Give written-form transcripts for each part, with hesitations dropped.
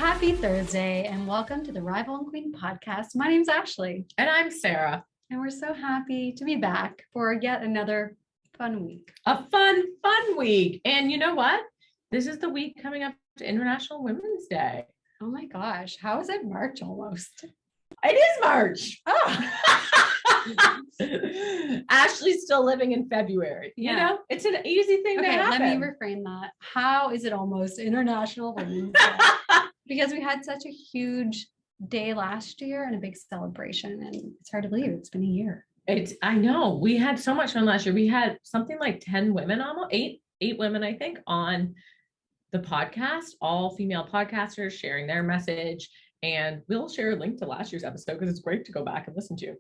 Happy Thursday and welcome to the Rival and Queen podcast. My name's Ashley. And I'm Sarah. And we're so happy to be back for yet another fun week. A fun week. And you know what? This is the week coming up to International Women's Day. Oh my gosh. How is it March almost? It is March. Oh. Ashley's still living in February. You know, it's an easy thing to happen. Let me reframe that. How is it almost International Women's Day? Because we had such a huge day last year and a big celebration, and it's hard to believe it's been a year. I know. We had so much fun last year. We had something like 10 women, almost eight women, I think, on the podcast, all female podcasters sharing their message. And we'll share a link to last year's episode because it's great to go back and listen to.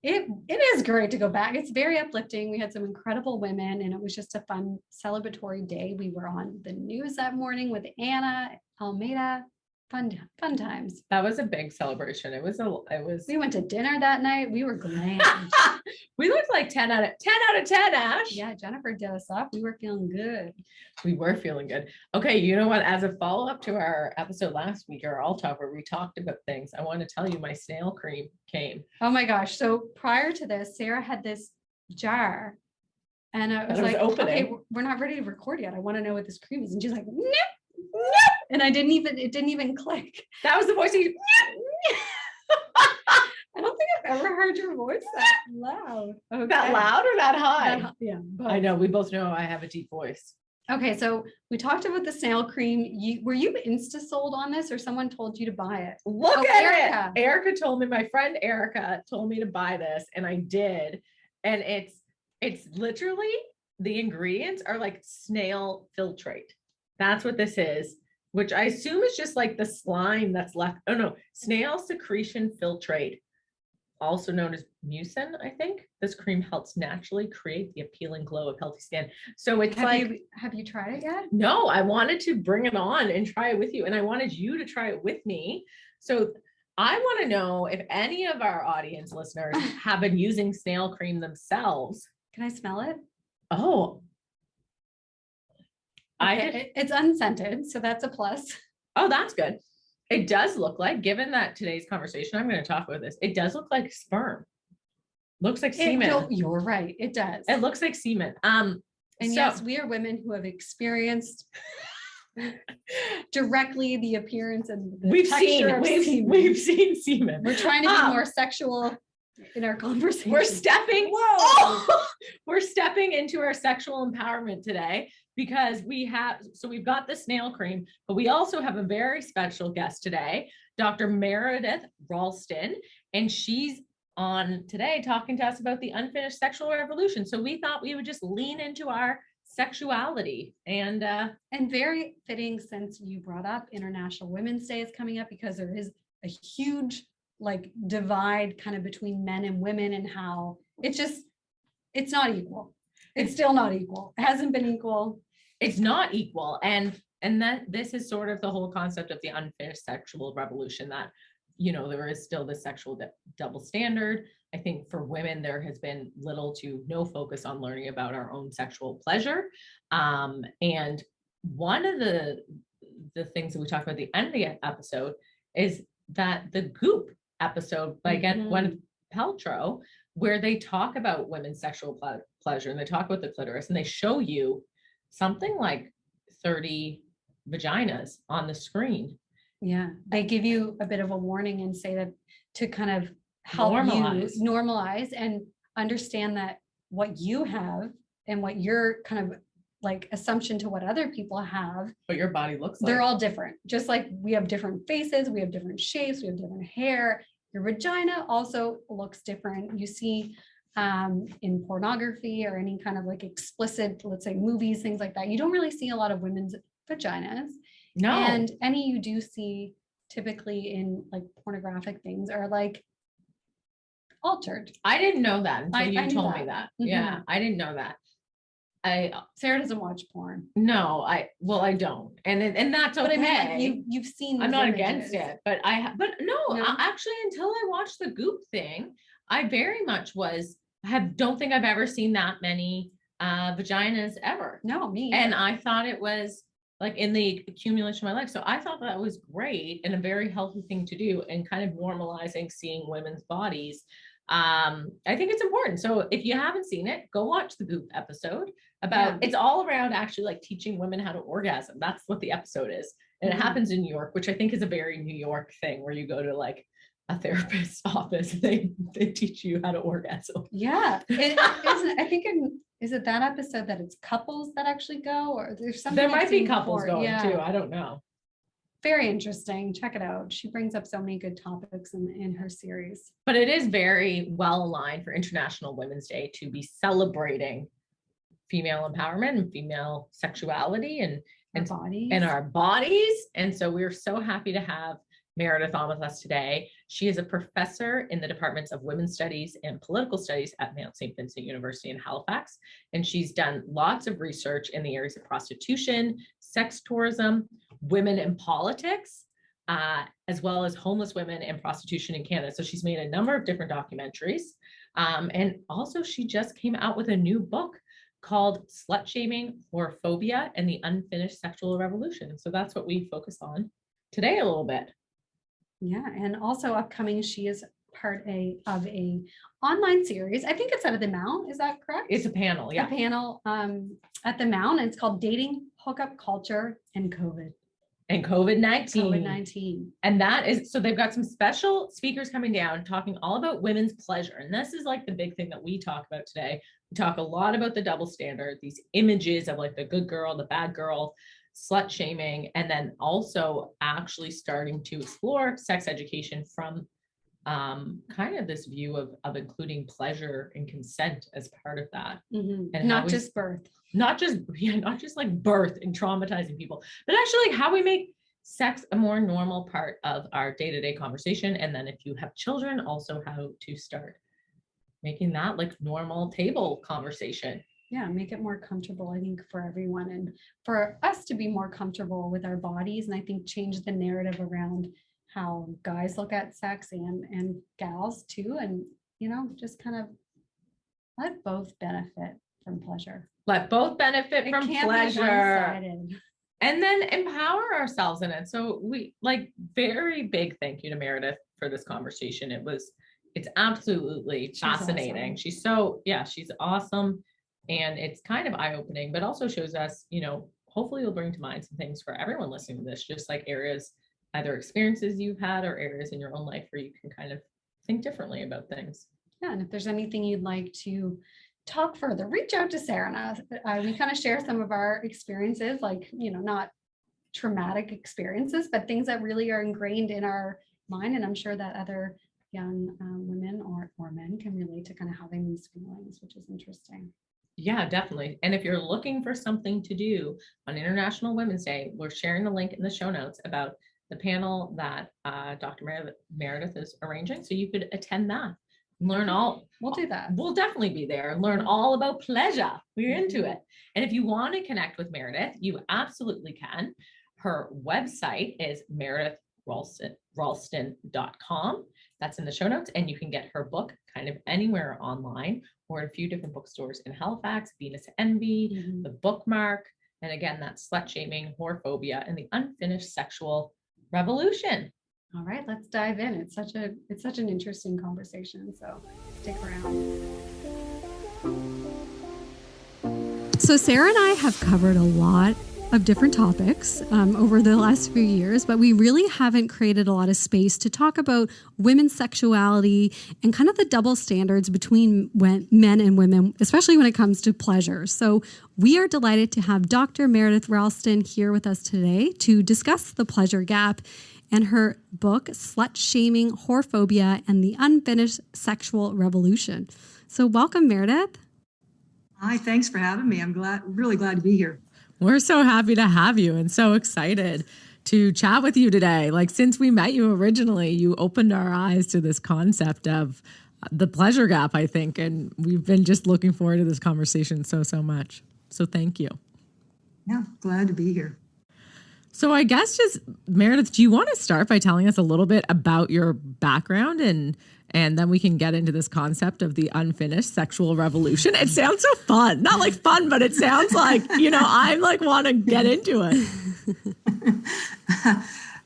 It is great to go back. It's very uplifting. We had some incredible women and it was just a fun celebratory day. We were on the news that morning with Anna Almeida. Fun times. That was a big celebration. We went to dinner that night. We were glam. We looked like 10 out of 10, Ash. Yeah, Jennifer did us up. We were feeling good. We were feeling good. Okay, you know what? As a follow-up to our episode last week, our All Talk, where we talked about things, I want to tell you my snail cream came. Oh my gosh. So prior to this, Sarah had this jar and I was like, okay, we're not ready to record yet. I want to know what this cream is. And she's like, nope. And it didn't even click. That was the voice. I don't think I've ever heard your voice that loud. Okay. That loud or that high? Yeah. Both. I know. We both know I have a deep voice. Okay. So we talked about the snail cream. Were you Insta sold on this or someone told you to buy it? Look at Erica. Erica told me, my friend Erica told me to buy this and I did. And it's literally, the ingredients are like snail filtrate. That's what this is, which I assume is just like the slime that's left. Oh no, snail secretion filtrate, also known as mucin, I think. This cream helps naturally create the appealing glow of healthy skin. So it's have you tried it yet? No, I wanted to bring it on and try it with you. And I wanted you to try it with me. So I want to know if any of our audience listeners have been using snail cream themselves. Can I smell it? Oh, okay. It's unscented, so that's a plus. Oh, that's good. It does look like, given that today's conversation, I'm going to talk about this. It does look like sperm. Looks like semen. You're right. It does. It looks like semen. And yes, we are women who have experienced directly the appearance and the texture of semen. We've seen semen. We're trying to be more sexual in our conversation. We're stepping into our sexual empowerment today because we've got the snail cream, but we also have a very special guest today, Dr. Meredith Ralston, and she's on today talking to us about the unfinished sexual revolution. So we thought we would just lean into our sexuality and very fitting since you brought up International Women's Day is coming up because there is a huge divide kind of between men and women and how it's not equal. It's still not equal. It hasn't been equal. It's not equal. And that this is sort of the whole concept of the unfinished sexual revolution that, you know, there is still this sexual double standard. I think for women, there has been little to no focus on learning about our own sexual pleasure. And one of the things that we talked about at the end of the episode is that the Goop episode by Gwyneth Paltrow, where they talk about women's sexual pleasure and they talk about the clitoris and they show you something like 30 vaginas on the screen. Yeah, they give you a bit of a warning and say that to kind of help you normalize and understand that what you have and what your kind of assumption to what other people have, what your body looks like, they're all different. Just like we have different faces, we have different shapes, we have different hair. Your vagina also looks different. You see in pornography or any kind of explicit, let's say movies, things like that, you don't really see a lot of women's vaginas. No. And any you do see typically in pornographic things are altered. I didn't know that until you told me that. Mm-hmm. Yeah, I didn't know that. Sarah doesn't watch porn. No, I don't, and that's okay. But I mean, you've seen. I'm not against it, but actually, until I watched the Goop thing, I very much don't think I've ever seen that many vaginas ever. No, me either. And I thought it was like in the accumulation of my life. So I thought that was great and a very healthy thing to do, and kind of normalizing seeing women's bodies. I think it's important. So if you haven't seen it, go watch the Goop episode about, it's all around actually like teaching women how to orgasm. That's what the episode is. And it happens in New York, which I think is a very New York thing, where you go to like a therapist's office, they teach you how to orgasm. Yeah. I think is it that episode that it's couples that actually go, or there's something There I've might be seen couples before. going too. I don't know. Very interesting. Check it out. She brings up so many good topics in her series. But it is very well aligned for International Women's Day to be celebrating female empowerment and female sexuality and our bodies. And so we're so happy to have Meredith on with us today. She is a professor in the departments of Women's Studies and Political Studies at Mount Saint Vincent University in Halifax. And she's done lots of research in the areas of prostitution, sex tourism, women in politics, as well as homeless women and prostitution in Canada. So she's made a number of different documentaries. And also she just came out with a new book called Slut Shaming, Whorephobia, and the Unfinished Sexual Revolution. So that's what we focus on today a little bit. Yeah, and also upcoming, she is part of a online series. I think it's out of the Mount. Is that correct? It's a panel, yeah. A panel at the Mount, and it's called Dating, Hookup Culture, and COVID. And COVID-19. COVID-19. And that is, so they've got some special speakers coming down talking all about women's pleasure. And this is like the big thing that we talk about today. We talk a lot about the double standard, these images of like the good girl, the bad girl, slut shaming, and then also actually starting to explore sex education from kind of this view of including pleasure and consent as part of that. And not just birth. Not just like birth and traumatizing people, but actually how we make sex a more normal part of our day-to-day conversation. And then if you have children, also how to start making that like normal table conversation. Yeah, make it more comfortable, I think, for everyone, and for us to be more comfortable with our bodies. And I think change the narrative around how guys look at sex and gals too. And, you know, just kind of let both benefit from pleasure. Let both benefit from pleasure. And then empower ourselves in it. So we like very big thank you to Meredith for this conversation. It's absolutely fascinating. Awesome. She's awesome. And it's kind of eye-opening, but also shows us, you know, hopefully it'll bring to mind some things for everyone listening to this, just like areas, either experiences you've had or areas in your own life where you can kind of think differently about things. Yeah, and if there's anything you'd like to talk further, reach out to Sarah and us. We kind of share some of our experiences, like, you know, not traumatic experiences, but things that really are ingrained in our mind. And I'm sure that other young women or men can relate to kind of having these feelings, which is interesting. Yeah, definitely. And if you're looking for something to do on International Women's Day, we're sharing the link in the show notes about the panel that Dr. Meredith is arranging. So you could attend that and learn all. We'll do that. We'll definitely be there and learn all about pleasure. We're into it. And if you want to connect with Meredith, you absolutely can. Her website is meredithralston.com. That's in the show notes. And you can get her book kind of anywhere online or at a few different bookstores in Halifax, Venus Envy, The Bookmark. And again, that's Slut Shaming, Whorephobia, and the Unfinished Sexual Revolution. All right, let's dive in. It's such an interesting conversation. So stick around. So Sarah and I have covered a lot of different topics over the last few years, but we really haven't created a lot of space to talk about women's sexuality and kind of the double standards between men and women, especially when it comes to pleasure. So we are delighted to have Dr. Meredith Ralston here with us today to discuss the pleasure gap and her book, Slut Shaming, Whorephobia, and the Unfinished Sexual Revolution. So welcome, Meredith. Hi, thanks for having me. I'm really glad to be here. We're so happy to have you and so excited to chat with you today. Like since we met you originally, you opened our eyes to this concept of the pleasure gap, I think. And we've been just looking forward to this conversation so much. So thank you. Yeah, glad to be here. So I guess just Meredith, do you want to start by telling us a little bit about your background and then we can get into this concept of the unfinished sexual revolution? It sounds so fun. Not like fun, but it sounds like, I'm like want to get into it.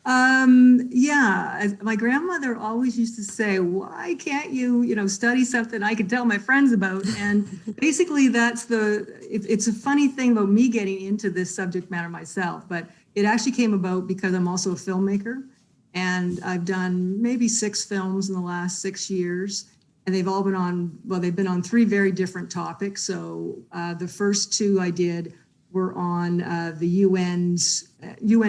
Yeah, my grandmother always used to say, why can't you, study something I could tell my friends about? And basically it's a funny thing about me getting into this subject matter myself, but it actually came about because I'm also a filmmaker, and I've done maybe 6 films in the last 6 years, and they've all been they've been on 3 very different topics. So the first 2 I did were on the UN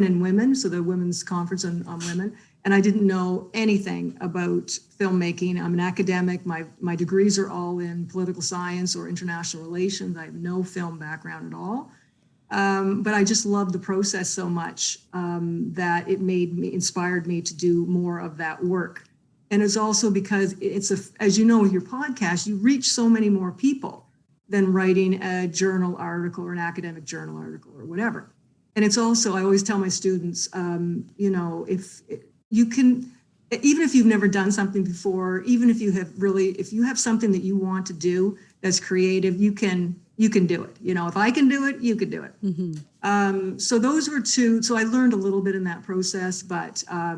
and women, so the Women's Conference on Women. And I didn't know anything about filmmaking. I'm an academic. My degrees are all in political science or international relations. I have no film background at all. But I just loved the process so much that it inspired me to do more of that work. And it's also because as you know, with your podcast, you reach so many more people than writing a journal article or an academic journal article or whatever. And it's also, I always tell my students, if you can, even if you've never done something before, even if you have something that you want to do that's creative, you can do it. If I can do it, you can do it. Mm-hmm. So those were 2. So I learned a little bit in that process, but, I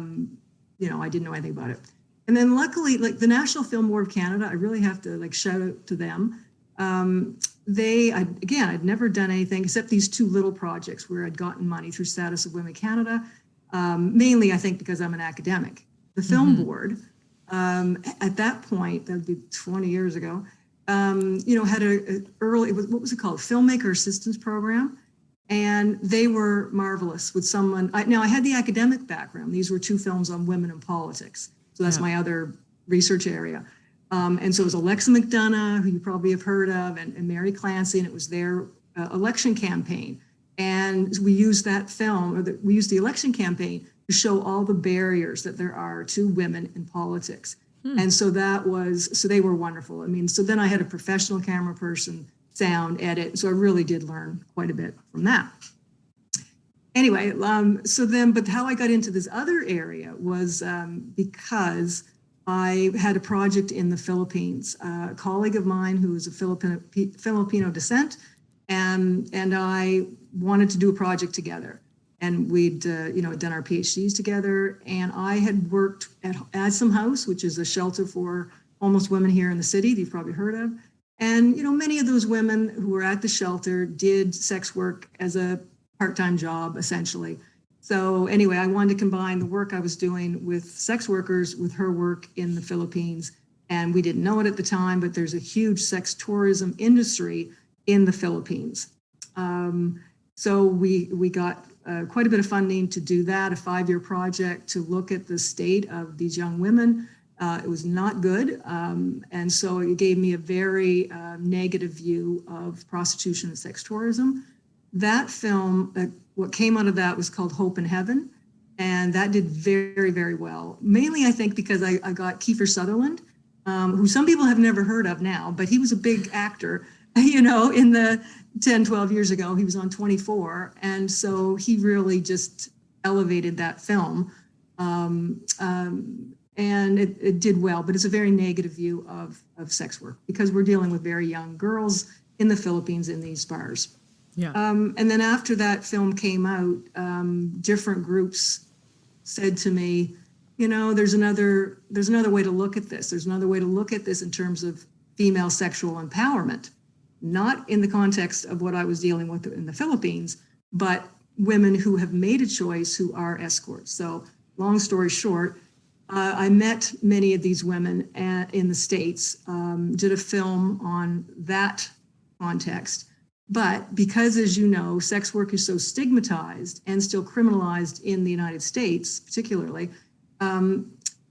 didn't know anything about it. And then luckily, like the National Film Board of Canada, I really have to shout out to them. I'd never done anything except these 2 little projects where I'd gotten money through Status of Women Canada, mainly I think because I'm an academic. The film board, at that point, that would be 20 years ago, had what was it called? Filmmaker Assistance Program. And they were marvelous with someone. I had the academic background. These were 2 films on women in politics. So that's my other research area. And so it was Alexa McDonough, who you probably have heard of, and Mary Clancy, and it was their election campaign. And we used that film, we used the election campaign to show all the barriers that there are to women in politics. And so they were wonderful. I mean, so then I had a professional camera person, sound, edit. So I really did learn quite a bit from that. Anyway, but how I got into this other area was because I had a project in the Philippines. A colleague of mine who was of Filipino descent, and I wanted to do a project together. And we'd done our PhDs together. And I had worked at Adsum House, which is a shelter for homeless women here in the city that you've probably heard of. And many of those women who were at the shelter did sex work as a part-time job, essentially. So anyway, I wanted to combine the work I was doing with sex workers with her work in the Philippines. And we didn't know it at the time, but there's a huge sex tourism industry in the Philippines. So we got quite a bit of funding to do that, a 5-year project to look at the state of these young women. It was not good. And so it gave me a very negative view of prostitution and sex tourism. That film, what came out of that was called Hope in Heaven. And that did very, very well. Mainly, I think, because I got Kiefer Sutherland, who some people have never heard of now, but he was a big actor, in the 10, 12 years ago. He was on 24. And so he really just elevated that film. And it did well, but it's a very negative view of sex work because we're dealing with very young girls in the Philippines in these bars. Yeah. And then after that film came out, different groups said to me, there's another way to look at this. There's another way to look at this in terms of female sexual empowerment, not in the context of what I was dealing with in the Philippines, but women who have made a choice who are escorts. So long story short, I met many of these women in the States, did a film on that context. But because, as you know, sex work is so stigmatized and still criminalized in the United States, particularly,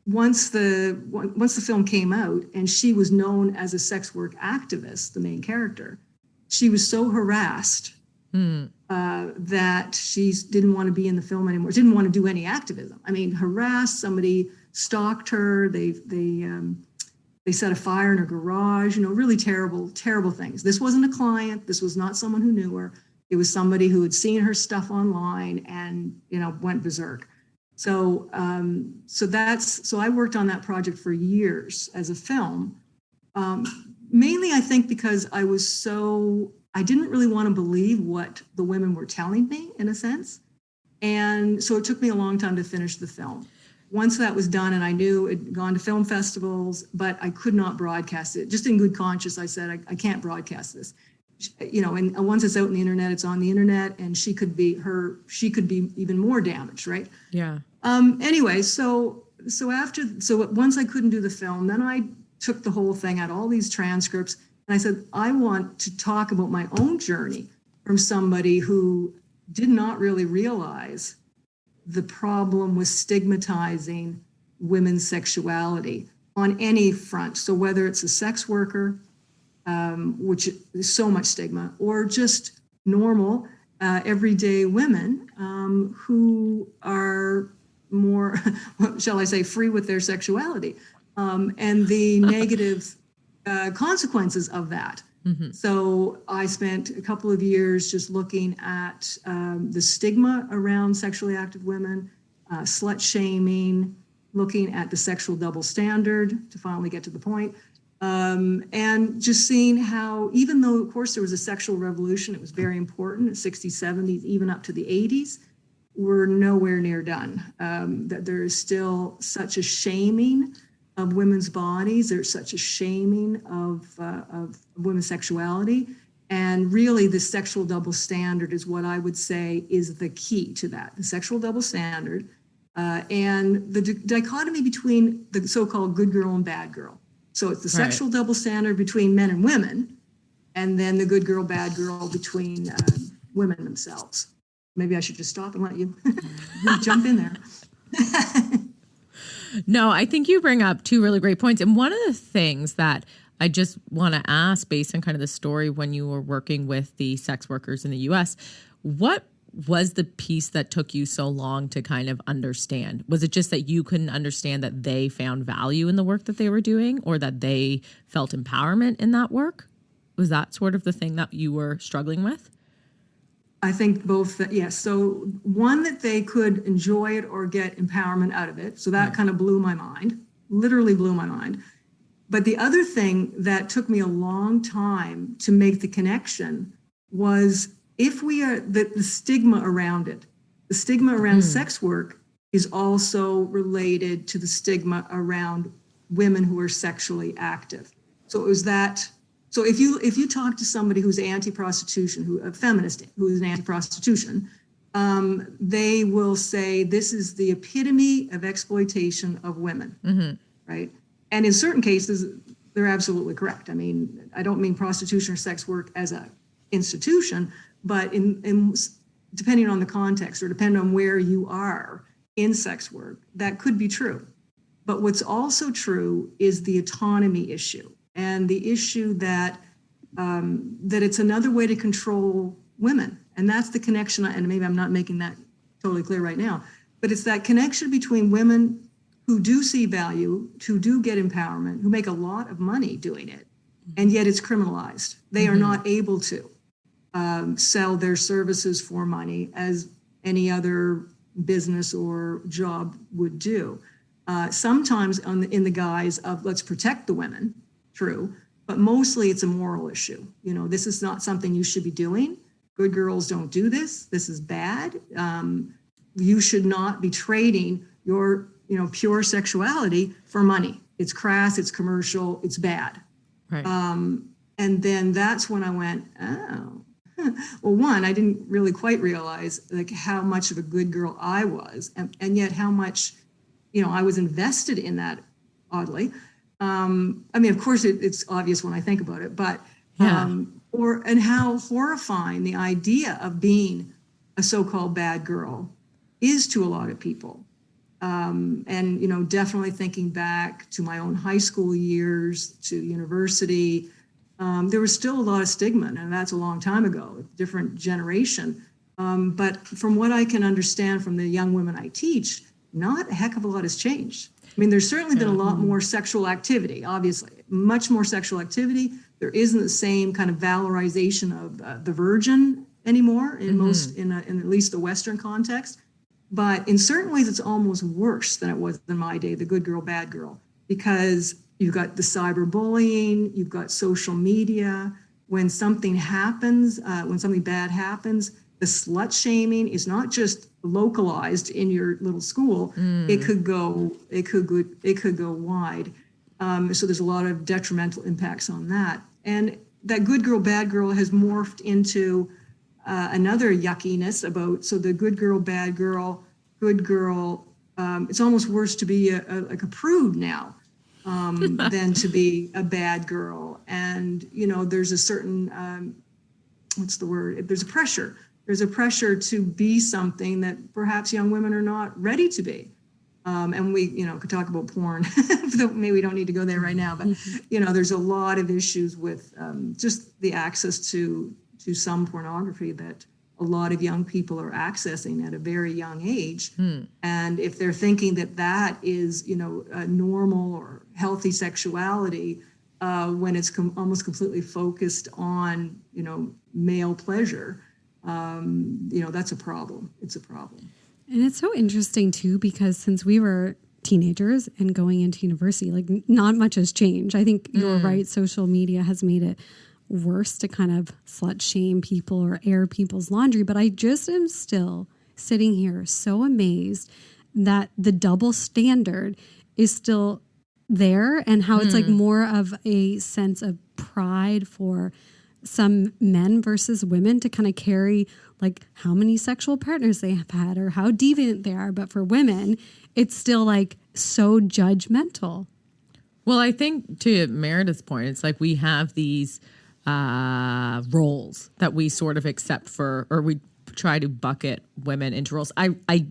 once the film came out and she was known as a sex work activist, the main character, she was so harassed that she didn't want to be in the film anymore, didn't want to do any activism. I mean, harassed, somebody stalked her, they set a fire in her garage, really terrible, terrible things. This wasn't a client. This was not someone who knew her. It was somebody who had seen her stuff online and, went berserk. So, so I worked on that project for years as a film. Mainly, I think because I didn't really want to believe what the women were telling me, in a sense. And so it took me a long time to finish the film. Once that was done, and I knew it had gone to film festivals, but I could not broadcast it. Just in good conscience, I said, I can't broadcast this. And once it's out on the internet, it's on the internet, and she could be even more damaged, right? Yeah. Anyway, so once I couldn't do the film, then I took the whole thing out, all these transcripts, and I said, I want to talk about my own journey from somebody who did not really realize the problem with stigmatizing women's sexuality on any front. So whether it's a sex worker, which is so much stigma, or just normal, everyday women who are more, shall I say, free with their sexuality, and the negative consequences of that. Mm-hmm. So I spent a couple of years just looking at the stigma around sexually active women, slut shaming, looking at the sexual double standard to finally get to the point, and just seeing how, even though, of course, there was a sexual revolution, it was very important, the 60s, 70s, even up to the 80s, we're nowhere near done. That there is still such a shaming of women's bodies. There's such a shaming of women's sexuality. And really, the sexual double standard is what I would say is the key to that. The sexual double standard and the dichotomy between the so-called good girl and bad girl. So it's the sexual double standard between men and women, and then the good girl, bad girl between women themselves. Maybe I should just stop and let you jump in there. No, I think you bring up two really great points. And one of the things that I just want to ask, based on kind of the story when you were working with the sex workers in the US, what was the piece that took you so long to kind of understand? Was it just that you couldn't understand that they found value in the work that they were doing, or that they felt empowerment in that work? Was that sort of the thing that you were struggling with? I think both, yes. So one, that they could enjoy it or get empowerment out of it. So that kind of blew my mind, literally blew my mind. But the other thing that took me a long time to make the connection was, if we are, the stigma around it, the stigma around sex work is also related to the stigma around women who are sexually active. So it was that. So if you talk to somebody who's anti-prostitution, a feminist who is an anti-prostitution, they will say this is the epitome of exploitation of women, right? And in certain cases, they're absolutely correct. I mean, I don't mean prostitution or sex work as an institution, but in depending on the context, or depending on where you are in sex work, that could be true. But what's also true is the autonomy issue. And the issue that it's another way to control women. And that's the connection, and maybe I'm not making that totally clear right now, but it's that connection between women who do see value, who do get empowerment, who make a lot of money doing it, and yet it's criminalized. They are not able to sell their services for money as any other business or job would do. Sometimes in the guise of, let's protect the women. True, but mostly it's a moral issue. This is not something you should be doing. Good girls don't do this. This is bad. You should not be trading your, pure sexuality for money. It's crass, it's commercial, it's bad. Right. And then that's when I went, oh, well, one, I didn't really quite realize like how much of a good girl I was, and yet how much, I was invested in that, oddly. I mean, of course, it's obvious when I think about it, but and how horrifying the idea of being a so-called bad girl is to a lot of people. And definitely thinking back to my own high school years, to university, there was still a lot of stigma, and that's a long time ago, a different generation. But from what I can understand from the young women I teach, not a heck of a lot has changed. I mean, there's certainly been a lot more sexual activity, obviously, much more sexual activity. there isn't the same kind of valorization of the virgin anymore in most, in at least the Western context. But in certain ways, it's almost worse than it was in my day, the good girl, bad girl, because you've got the cyberbullying, you've got social media. When something happens, when something bad happens, the slut shaming is not just localized in your little school. It could go wide. So there's a lot of detrimental impacts on that. And that good girl, bad girl has morphed into another yuckiness about, so the good girl, bad girl, good girl, it's almost worse to be like a prude now than to be a bad girl. And, you know, there's a certain, what's the word? There's a pressure. There's a pressure to be something that perhaps young women are not ready to be. And we, you know, could talk about porn. Maybe we don't need to go there right now, but, you know, there's a lot of issues with just the access to some pornography that a lot of young people are accessing at a very young age. And if they're thinking that that is, you know, a normal or healthy sexuality, when it's almost completely focused on, you know, male pleasure, you know, that's a problem. It's a problem. And it's so interesting too, because since we were teenagers and going into university, like not much has changed. I think you're right. Social media has made it worse to kind of slut shame people or air people's laundry. But I just am still sitting here so amazed that the double standard is still there, and how it's like more of a sense of pride for some men versus women to kind of carry like how many sexual partners they have had or how deviant they are. But for women, it's still like so judgmental. Well, I think to Meredith's point, it's like we have these roles that we sort of accept for, or we try to bucket women into roles. I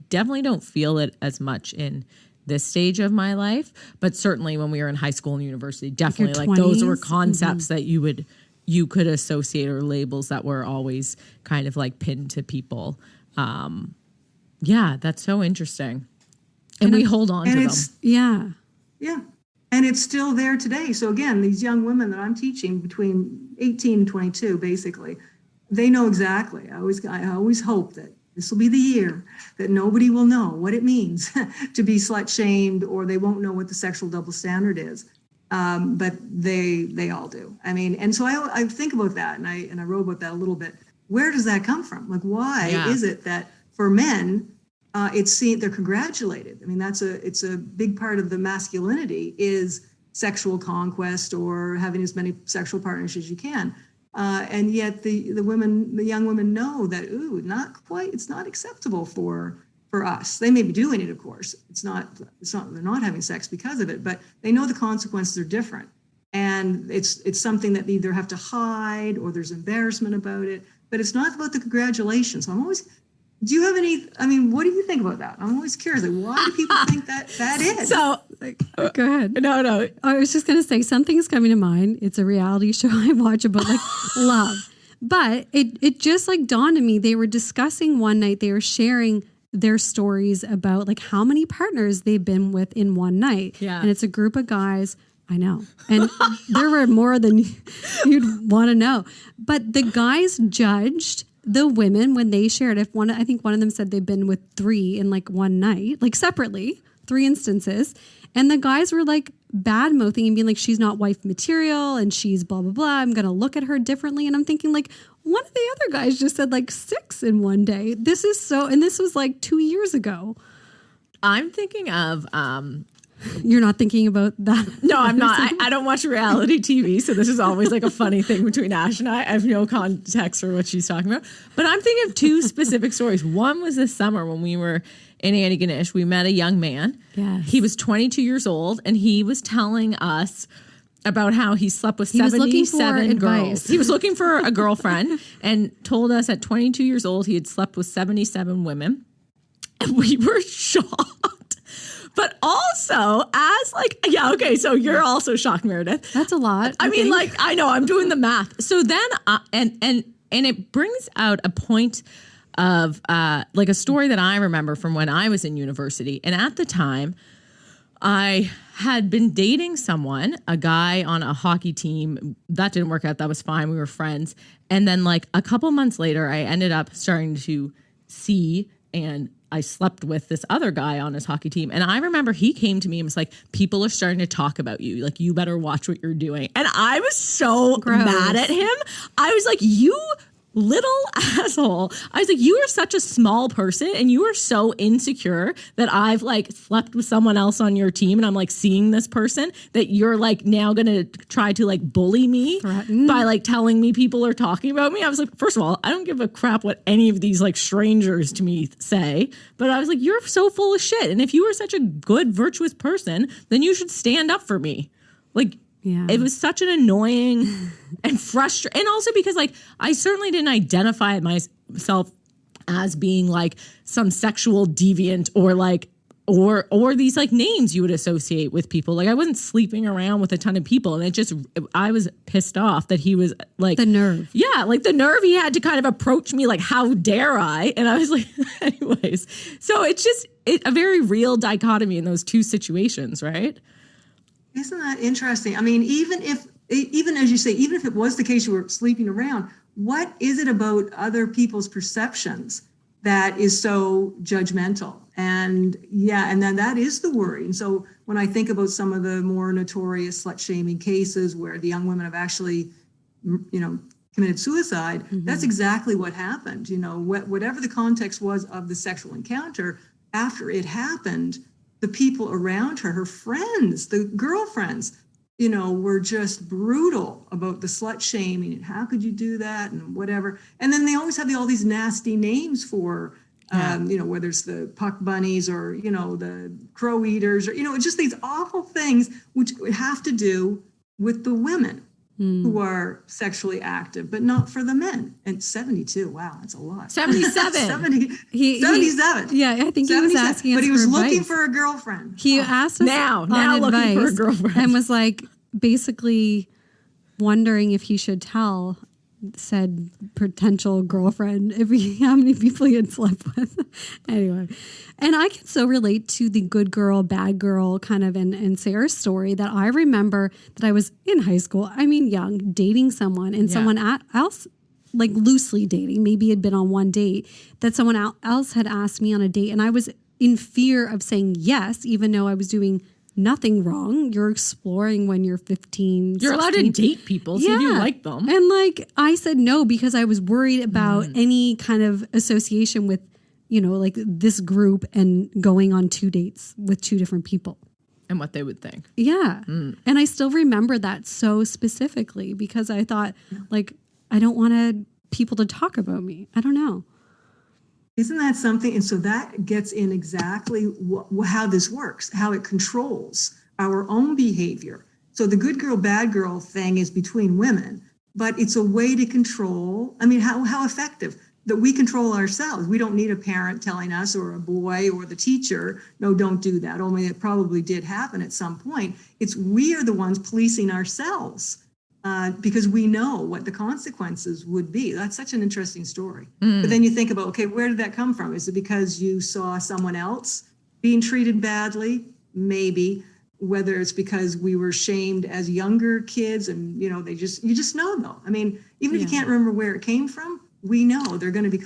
definitely don't feel it as much in this stage of my life, but certainly when we were in high school and university, definitely like those were concepts that you could associate, or labels that were always kind of like pinned to people. Yeah, that's so interesting. And we hold on to them. Yeah. Yeah. And it's still there today. So again, these young women that I'm teaching between 18 and 22, basically, they know exactly. I always hope that this will be the year that nobody will know what it means to be slut shamed, or they won't know what the sexual double standard is. But they all do. I mean, and so I think about that, and I wrote about that a little bit. Where does that come from? Like, why is it that for men, it's seen, they're congratulated? I mean, it's a big part of the masculinity is sexual conquest or having as many sexual partners as you can. And yet the young women know that, it's not acceptable for us. They may be doing it, of course. It's not, they're not having sex because of it, but they know the consequences are different. And it's something that they either have to hide or there's embarrassment about it, but it's not about the congratulations. Do you have any, I mean, what do you think about that? I'm always curious, like, why do people think that is? So, go ahead. No. I was just going to say, something's coming to mind. It's a reality show I watch about like love. But it just like dawned on me. They were discussing one night, they were sharing their stories about like how many partners they've been with in one night. Yeah. And it's a group of guys. I know. And there were more than you'd want to know. But the guys judged the women when they shared. I think one of them said they've been with 3 in like one night, like separately, 3 instances. And the guys were like bad mouthing and being like, she's not wife material and she's blah, blah, blah. I'm going to look at her differently. And I'm thinking like, one of the other guys just said like 6 in one day. And this was like 2 years ago. I'm thinking of, You're not thinking about that? No, I'm not. I don't watch reality TV, so this is always like a funny thing between Ash and I have no context for what she's talking about. But I'm thinking of 2 specific stories. One was this summer when we were in Antigonish. We met a young man. Yes. He was 22 years old, and he was telling us about how he slept with 77 girls. He was looking for a girlfriend and told us at 22 years old he had slept with 77 women. And we were shocked. But also, so you're also shocked, Meredith. That's a lot. I mean, like, I know, I'm doing the math. So then, and it brings out a point of like a story that I remember from when I was in university. And at the time, I had been dating someone, a guy on a hockey team. That didn't work out. That was fine. We were friends. And then like a couple months later, I ended up starting to see, and I slept with this other guy on his hockey team. And I remember he came to me and was like, people are starting to talk about you. Like, you better watch what you're doing. And I was so mad at him. I was like, you little asshole. I was like, you are such a small person and you are so insecure that I've like slept with someone else on your team and I'm like seeing this person that you're like now going to try to like bully me by like telling me people are talking about me. I was like, first of all, I don't give a crap what any of these like strangers to me say, but I was like, you're so full of shit. And if you were such a good, virtuous person, then you should stand up for me. Like, yeah. It was such an annoying and frustrating. And also because like, I certainly didn't identify myself as being like some sexual deviant or like, or these like names you would associate with people. Like I wasn't sleeping around with a ton of people. And I was pissed off that he was like. The nerve. Yeah. Like the nerve he had to kind of approach me like, how dare I? And I was like, anyways. So it's just a very real dichotomy in those two situations, right? Isn't that interesting? I mean, even as you say, even if it was the case you were sleeping around, what is it about other people's perceptions that is so judgmental? And yeah, and then that is the worry. And so when I think about some of the more notorious slut shaming cases where the young women have actually, committed suicide, that's exactly what happened. Whatever the context was of the sexual encounter, after it happened, the people around her, her friends, the girlfriends, were just brutal about the slut shaming and how could you do that and whatever. And then they always have all these nasty names for, whether it's the puck bunnies or, the crow eaters or, just these awful things which have to do with the women who are sexually active, but not for the men. And 72, wow, that's a lot. 77. 77. Yeah, I think he was asking us but he was for looking advice. for a girlfriend. He asked us now on looking advice for a girlfriend and was like basically wondering if he should tell said potential girlfriend how many people he had slept with. Anyway, and I can so relate to the good girl, bad girl kind of in Sarah's story that I remember that I was in high school. I mean, young, dating someone and someone else, like loosely dating, maybe had been on one date, that someone else had asked me on a date. And I was in fear of saying yes, even though I was doing nothing wrong. You're exploring when you're 15, You're 16. allowed to date people, so you like them. And like I said no because I was worried about any kind of association with, like this group and going on 2 dates with 2 different people. And what they would think. Yeah. And I still remember that so specifically because I thought like, I don't want people to talk about me. I don't know. Isn't that something? And so that gets in exactly how this works, how it controls our own behavior. So the good girl, bad girl thing is between women, but it's a way to control. I mean, how effective that we control ourselves. We don't need a parent telling us or a boy or the teacher, no, don't do that. Only it probably did happen at some point. It's we are the ones policing ourselves. Because we know what the consequences would be. That's such an interesting story. But then you think about, okay, where did that come from? Is it because you saw someone else being treated badly? Maybe. Whether it's because we were shamed as younger kids and, you just know though. I mean, even if you can't remember where it came from, we know there are going to be,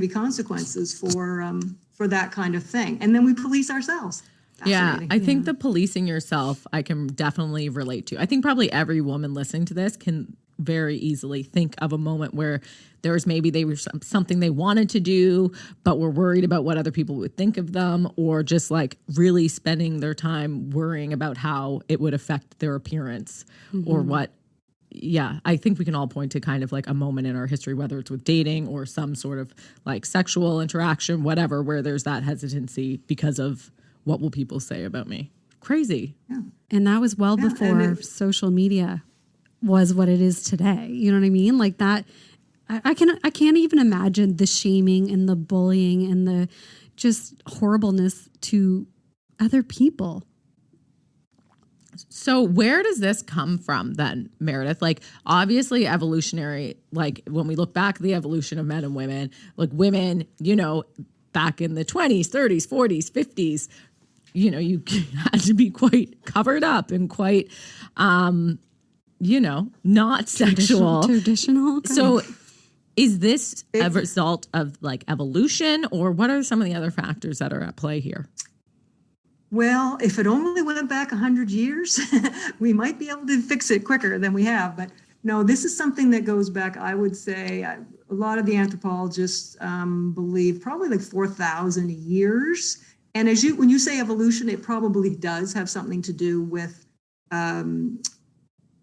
consequences for that kind of thing. And then we police ourselves. Yeah, I think the policing yourself, I can definitely relate to. I think probably every woman listening to this can very easily think of a moment where there was maybe they were something they wanted to do, but were worried about what other people would think of them, or just like really spending their time worrying about how it would affect their appearance or what. Yeah, I think we can all point to kind of like a moment in our history, whether it's with dating or some sort of like sexual interaction, whatever, where there's that hesitancy because of what will people say about me? Crazy. Yeah. And that was well before social media was what it is today. You know what I mean? Like that, I can't even imagine the shaming and the bullying and the just horribleness to other people. So where does this come from then, Meredith? Like obviously evolutionary, like when we look back at the evolution of men and women, like women, back in the 20s, 30s, 40s, 50s, you know, you had to be quite covered up and quite, you know, not sexual. Traditional. Okay. So is this a result of like evolution, or what are some of the other factors that are at play here? Well, if it only went back 100 years, we might be able to fix it quicker than we have. But no, this is something that goes back, I would say, a lot of the anthropologists believe probably like 4,000 years. And when you say evolution, it probably does have something to do with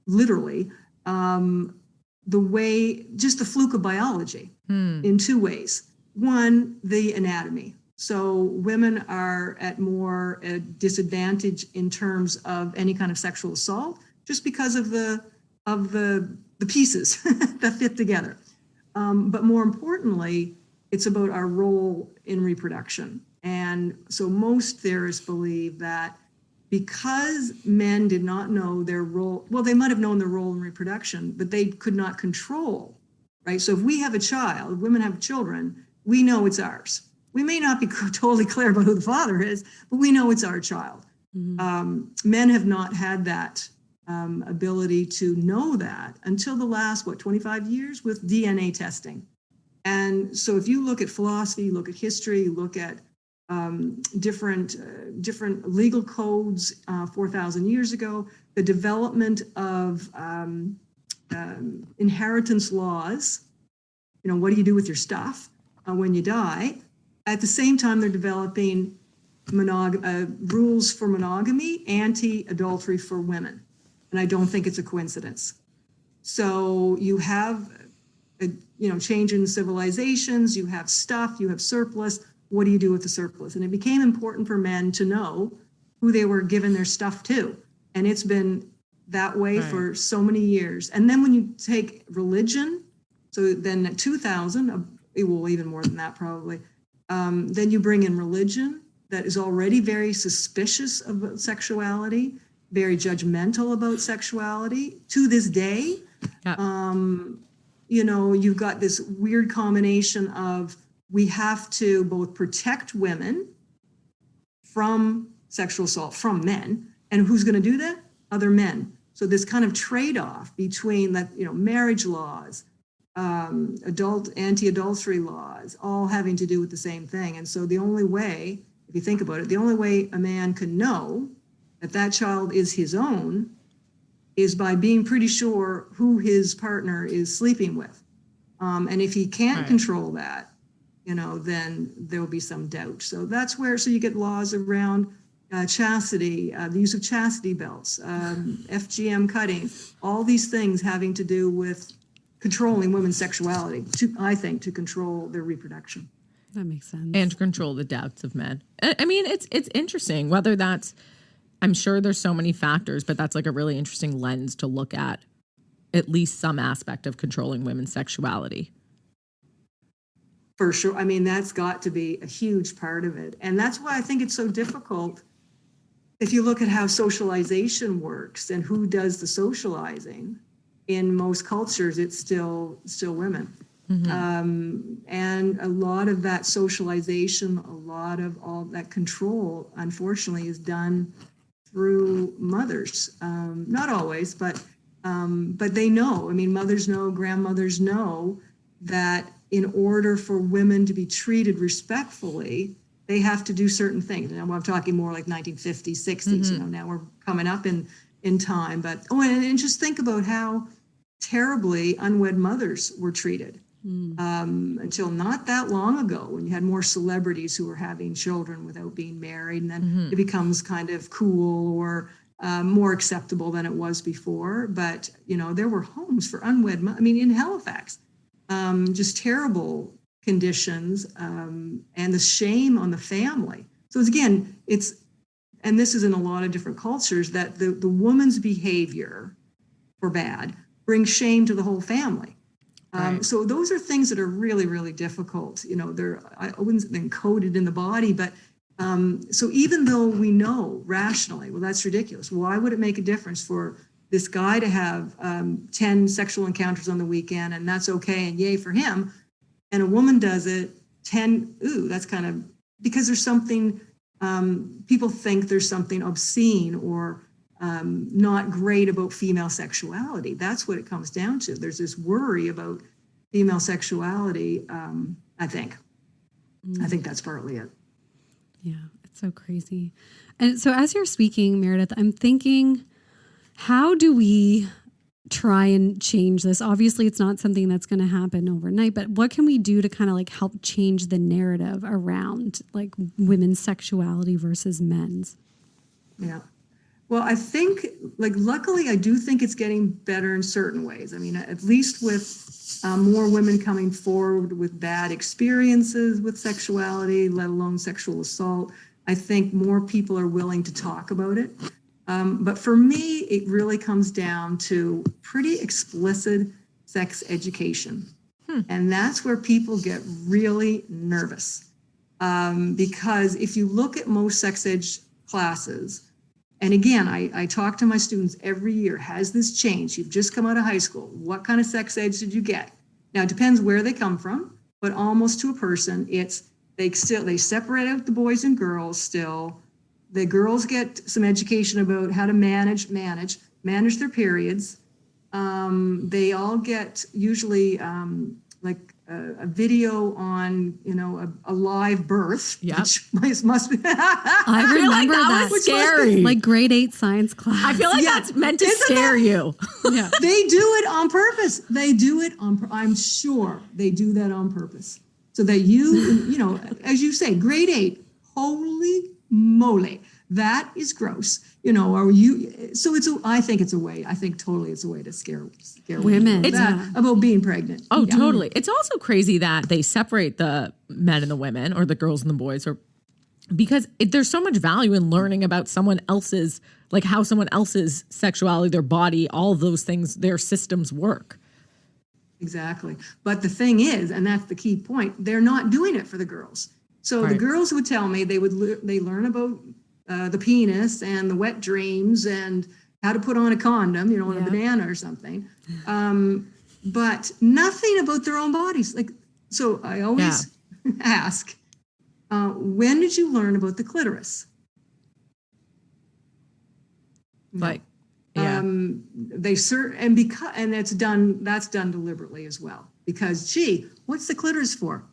literally the way, just the fluke of biology in two ways. One, the anatomy. So women are at more disadvantage in terms of any kind of sexual assault, just because of the pieces that fit together. But more importantly, it's about our role in reproduction. And so most theorists believe that because men did not know their role, well, they might have known their role in reproduction, but they could not control, right? So if we have a child, women have children, we know it's ours. We may not be totally clear about who the father is, but we know it's our child. Men have not had that ability to know that until the last, 25 years with DNA testing. And so if you look at philosophy, you look at history, you look at different legal codes 4,000 years ago, the development of inheritance laws, you know, what do you do with your stuff when you die? At the same time, they're developing rules for monogamy, anti-adultery for women. And I don't think it's a coincidence. So you have, change in civilizations, you have stuff, you have surplus. What do you do with the surplus? And it became important for men to know who they were giving their stuff to. And it's been that way for so many years. And then when you take religion, so then at 2000, well, even more than that probably, then you bring in religion that is already very suspicious of sexuality, very judgmental about sexuality to this day. You've got this weird combination of, we have to both protect women from sexual assault from men, and who's going to do that? Other men. So this kind of trade-off between marriage laws, anti-adultery laws, all having to do with the same thing. And so the only way, if you think about it, the only way a man can know that that child is his own is by being pretty sure who his partner is sleeping with. And if he can't control that, then there will be some doubt. So that's where, so you get laws around chastity, the use of chastity belts, FGM cutting, all these things having to do with controlling women's sexuality, to control their reproduction. That makes sense. And to control the doubts of men. I mean, it's interesting whether that's, I'm sure there's so many factors, but that's like a really interesting lens to look at least some aspect of controlling women's sexuality. For sure. I mean, that's got to be a huge part of it. And that's why I think it's so difficult. If you look at how socialization works and who does the socializing, in most cultures, it's still women. Mm-hmm. And a lot of that socialization, a lot of all that control, unfortunately, is done through mothers. Not always, but they know. I mean, mothers know, grandmothers know that in order for women to be treated respectfully, they have to do certain things. Now I'm talking more like 1950s, 60s. Mm-hmm. Now we're coming up in time. But and just think about how terribly unwed mothers were treated until not that long ago, when you had more celebrities who were having children without being married, and then it becomes kind of cool or more acceptable than it was before. But there were homes for unwed. In Halifax, just terrible conditions, and the shame on the family. So again, and this is in a lot of different cultures, that the woman's behavior for bad brings shame to the whole family. So those are things that are really, really difficult. I wouldn't say encoded in the body, but so even though we know rationally, well, that's ridiculous. Why would it make a difference for this guy to have 10 sexual encounters on the weekend, and that's okay, and yay for him, and a woman does it 10, that's kind of, because there's something people think there's something obscene or not great about female sexuality. That's what it comes down to. There's this worry about female sexuality, I think. I think that's partly it. Yeah, it's so crazy. And so as you're speaking, Meredith, I'm thinking, how do we try and change this? Obviously, it's not something that's going to happen overnight, but what can we do to kind of like help change the narrative around like women's sexuality versus men's? Yeah. Well, I think, like, luckily, I do think it's getting better in certain ways. I mean, at least with more women coming forward with bad experiences with sexuality, let alone sexual assault, I think more people are willing to talk about it. But for me, it really comes down to pretty explicit sex education. And that's where people get really nervous. Because if you look at most sex ed classes, and again, I talk to my students every year, has this changed? You've just come out of high school. What kind of sex ed did you get? Now, it depends where they come from, but almost to a person, they separate out the boys and girls still. The girls get some education about how to manage their periods. They all get usually like a video on, a live birth. Yep. Which must be. I remember that was scary. Like grade 8 science class. I feel like that's meant to scare you. Yeah. They do it on purpose. I'm sure they do that on purpose. So that as you say, grade 8, holy moly, that is gross. I think it's a way. I think totally it's a way to scare women about being pregnant. Oh, yeah. Totally. It's also crazy that they separate the men and the women, or the girls and the boys, because there's so much value in learning about someone else's, like how someone else's sexuality, their body, all of those things, their systems work. Exactly. But the thing is, and that's the key point, they're not doing it for the girls. So The girls would tell me they learn about the penis and the wet dreams and how to put on a condom, on a banana or something. But nothing about their own bodies. So I always ask, when did you learn about the clitoris? That's done deliberately as well, because what's the clitoris for?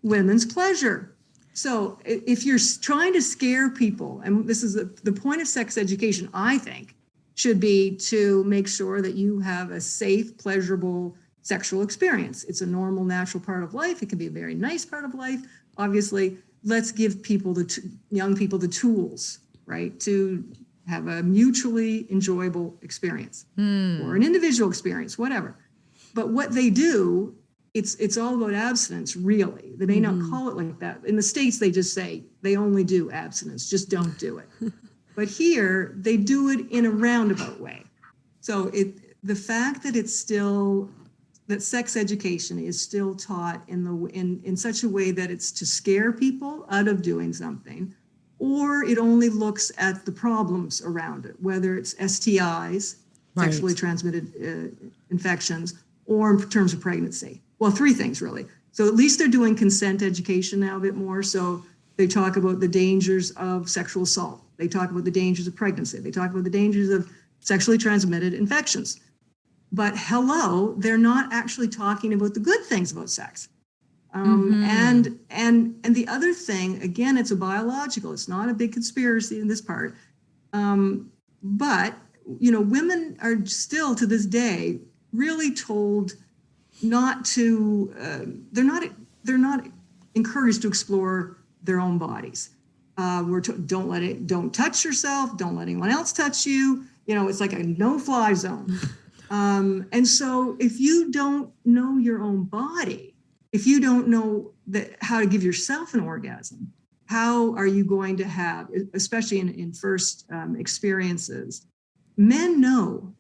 Women's pleasure. So if you're trying to scare people, and this is the point of sex education, I think, should be to make sure that you have a safe, pleasurable sexual experience. It's a normal, natural part of life. It can be a very nice part of life. Obviously, let's give people young people the tools, right, to have a mutually enjoyable experience or an individual experience, whatever. But what they do, it's all about abstinence, really. They may not call it like that. In the States, they just say they only do abstinence, just don't do it. But here, they do it in a roundabout way. So the fact that that sex education is still taught in such a way that it's to scare people out of doing something, or it only looks at the problems around it, whether it's STIs, sexually transmitted infections, or in terms of pregnancy. Well, 3 things really. So at least they're doing consent education now a bit more. So they talk about the dangers of sexual assault. They talk about the dangers of pregnancy. They talk about the dangers of sexually transmitted infections. But they're not actually talking about the good things about sex. And the other thing, again, it's a biological. It's not a big conspiracy in this part. But women are still to this day really told not to. They're not encouraged to explore their own bodies. Don't touch yourself. Don't let anyone else touch you. It's like a no-fly zone. And so if you don't know your own body, if you don't know how to give yourself an orgasm, how are you going to have, especially in first experiences? Men know,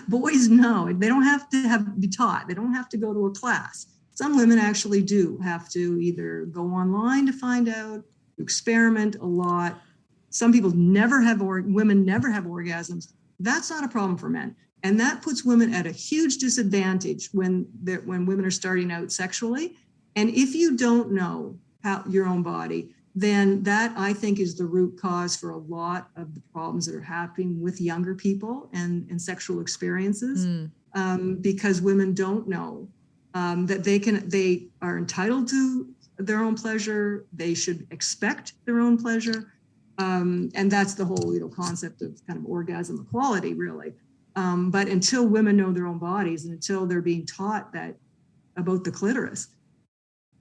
boys know. They don't have to be taught. They don't have to go to a class. Some women actually do have to either go online to find out, experiment a lot. Some people women never have orgasms. That's not a problem for men. And that puts women at a huge disadvantage when women are starting out sexually. And if you don't know your own body, then that I think is the root cause for a lot of the problems that are happening with younger people and sexual experiences, because women don't know that they are entitled to their own pleasure. They should expect their own pleasure. And that's the whole, concept of kind of orgasm equality, really. But until women know their own bodies and until they're being taught that about the clitoris,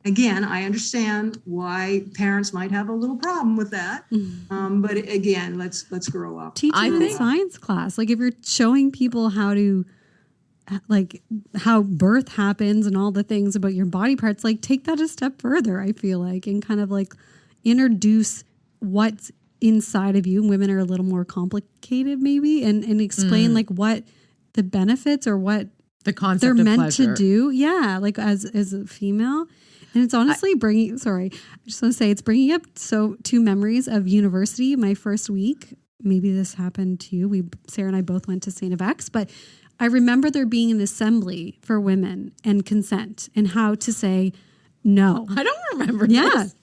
again, I understand why parents might have a little problem with that. But again, let's grow up. Teach them in science class. Like if you're showing people how to, like how birth happens and all the things about your body parts, like take that a step further, I feel like, and kind of like introduce what's inside of you. Women are a little more complicated maybe, and explain like what the benefits or what the concept they're of meant pleasure. to do. Yeah. Like as a female. And it's honestly I just want to say it's bringing up two memories of university. My first week, maybe this happened to you. Sarah and I both went to St. Vex, but I remember there being an assembly for women and consent and how to say no. I don't remember Yeah. this.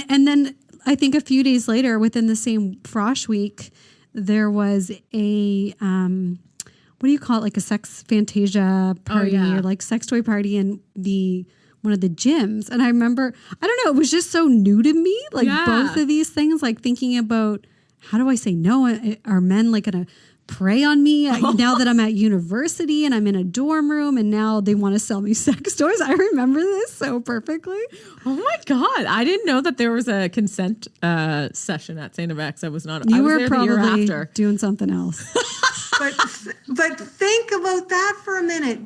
And then I think a few days later, within the same Frosh week, there was a, what do you call it? Like a sex fantasia party or like sex toy party in one of the gyms. And I remember, I don't know, it was just so new to me. Like both of these things, like thinking about how do I say no? Are men like going to prey on me now that I'm at university and I'm in a dorm room and now they want to sell me sex toys? I remember this so perfectly. Oh my God. I didn't know that there was a consent session at St. Vex. I was not. You I was were there the year probably after. doing something else. But think about that for a minute.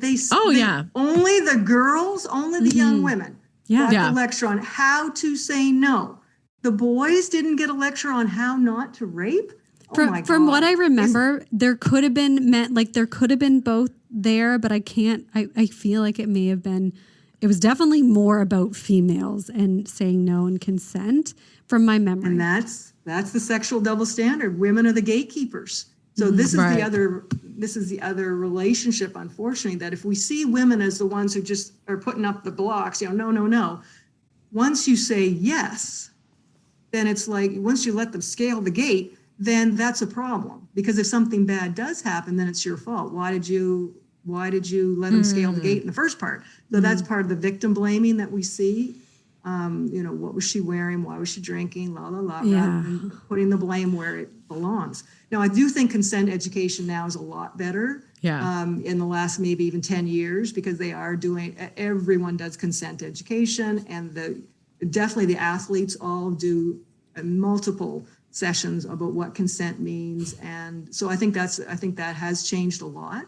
Only the girls, only the young women got the lecture on how to say no. The boys didn't get a lecture on how not to rape. From what I remember, there could have been there could have been both there, but I feel like it was definitely more about females and saying no and consent from my memory. And that's the sexual double standard. Women are the gatekeepers. So this is the other relationship, unfortunately, that if we see women as the ones who just are putting up the blocks, no. Once you say yes, then it's like, once you let them scale the gate, then that's a problem. Because if something bad does happen, then it's your fault. Why did you let them scale the gate in the first part? So that's part of the victim blaming that we see. What was she wearing? Why was she drinking? Rather than putting the blame where it belongs. Now, I do think consent education now is a lot better in the last maybe even 10 years, because everyone does consent education, and definitely the athletes all do multiple sessions about what consent means. And so I think that has changed a lot.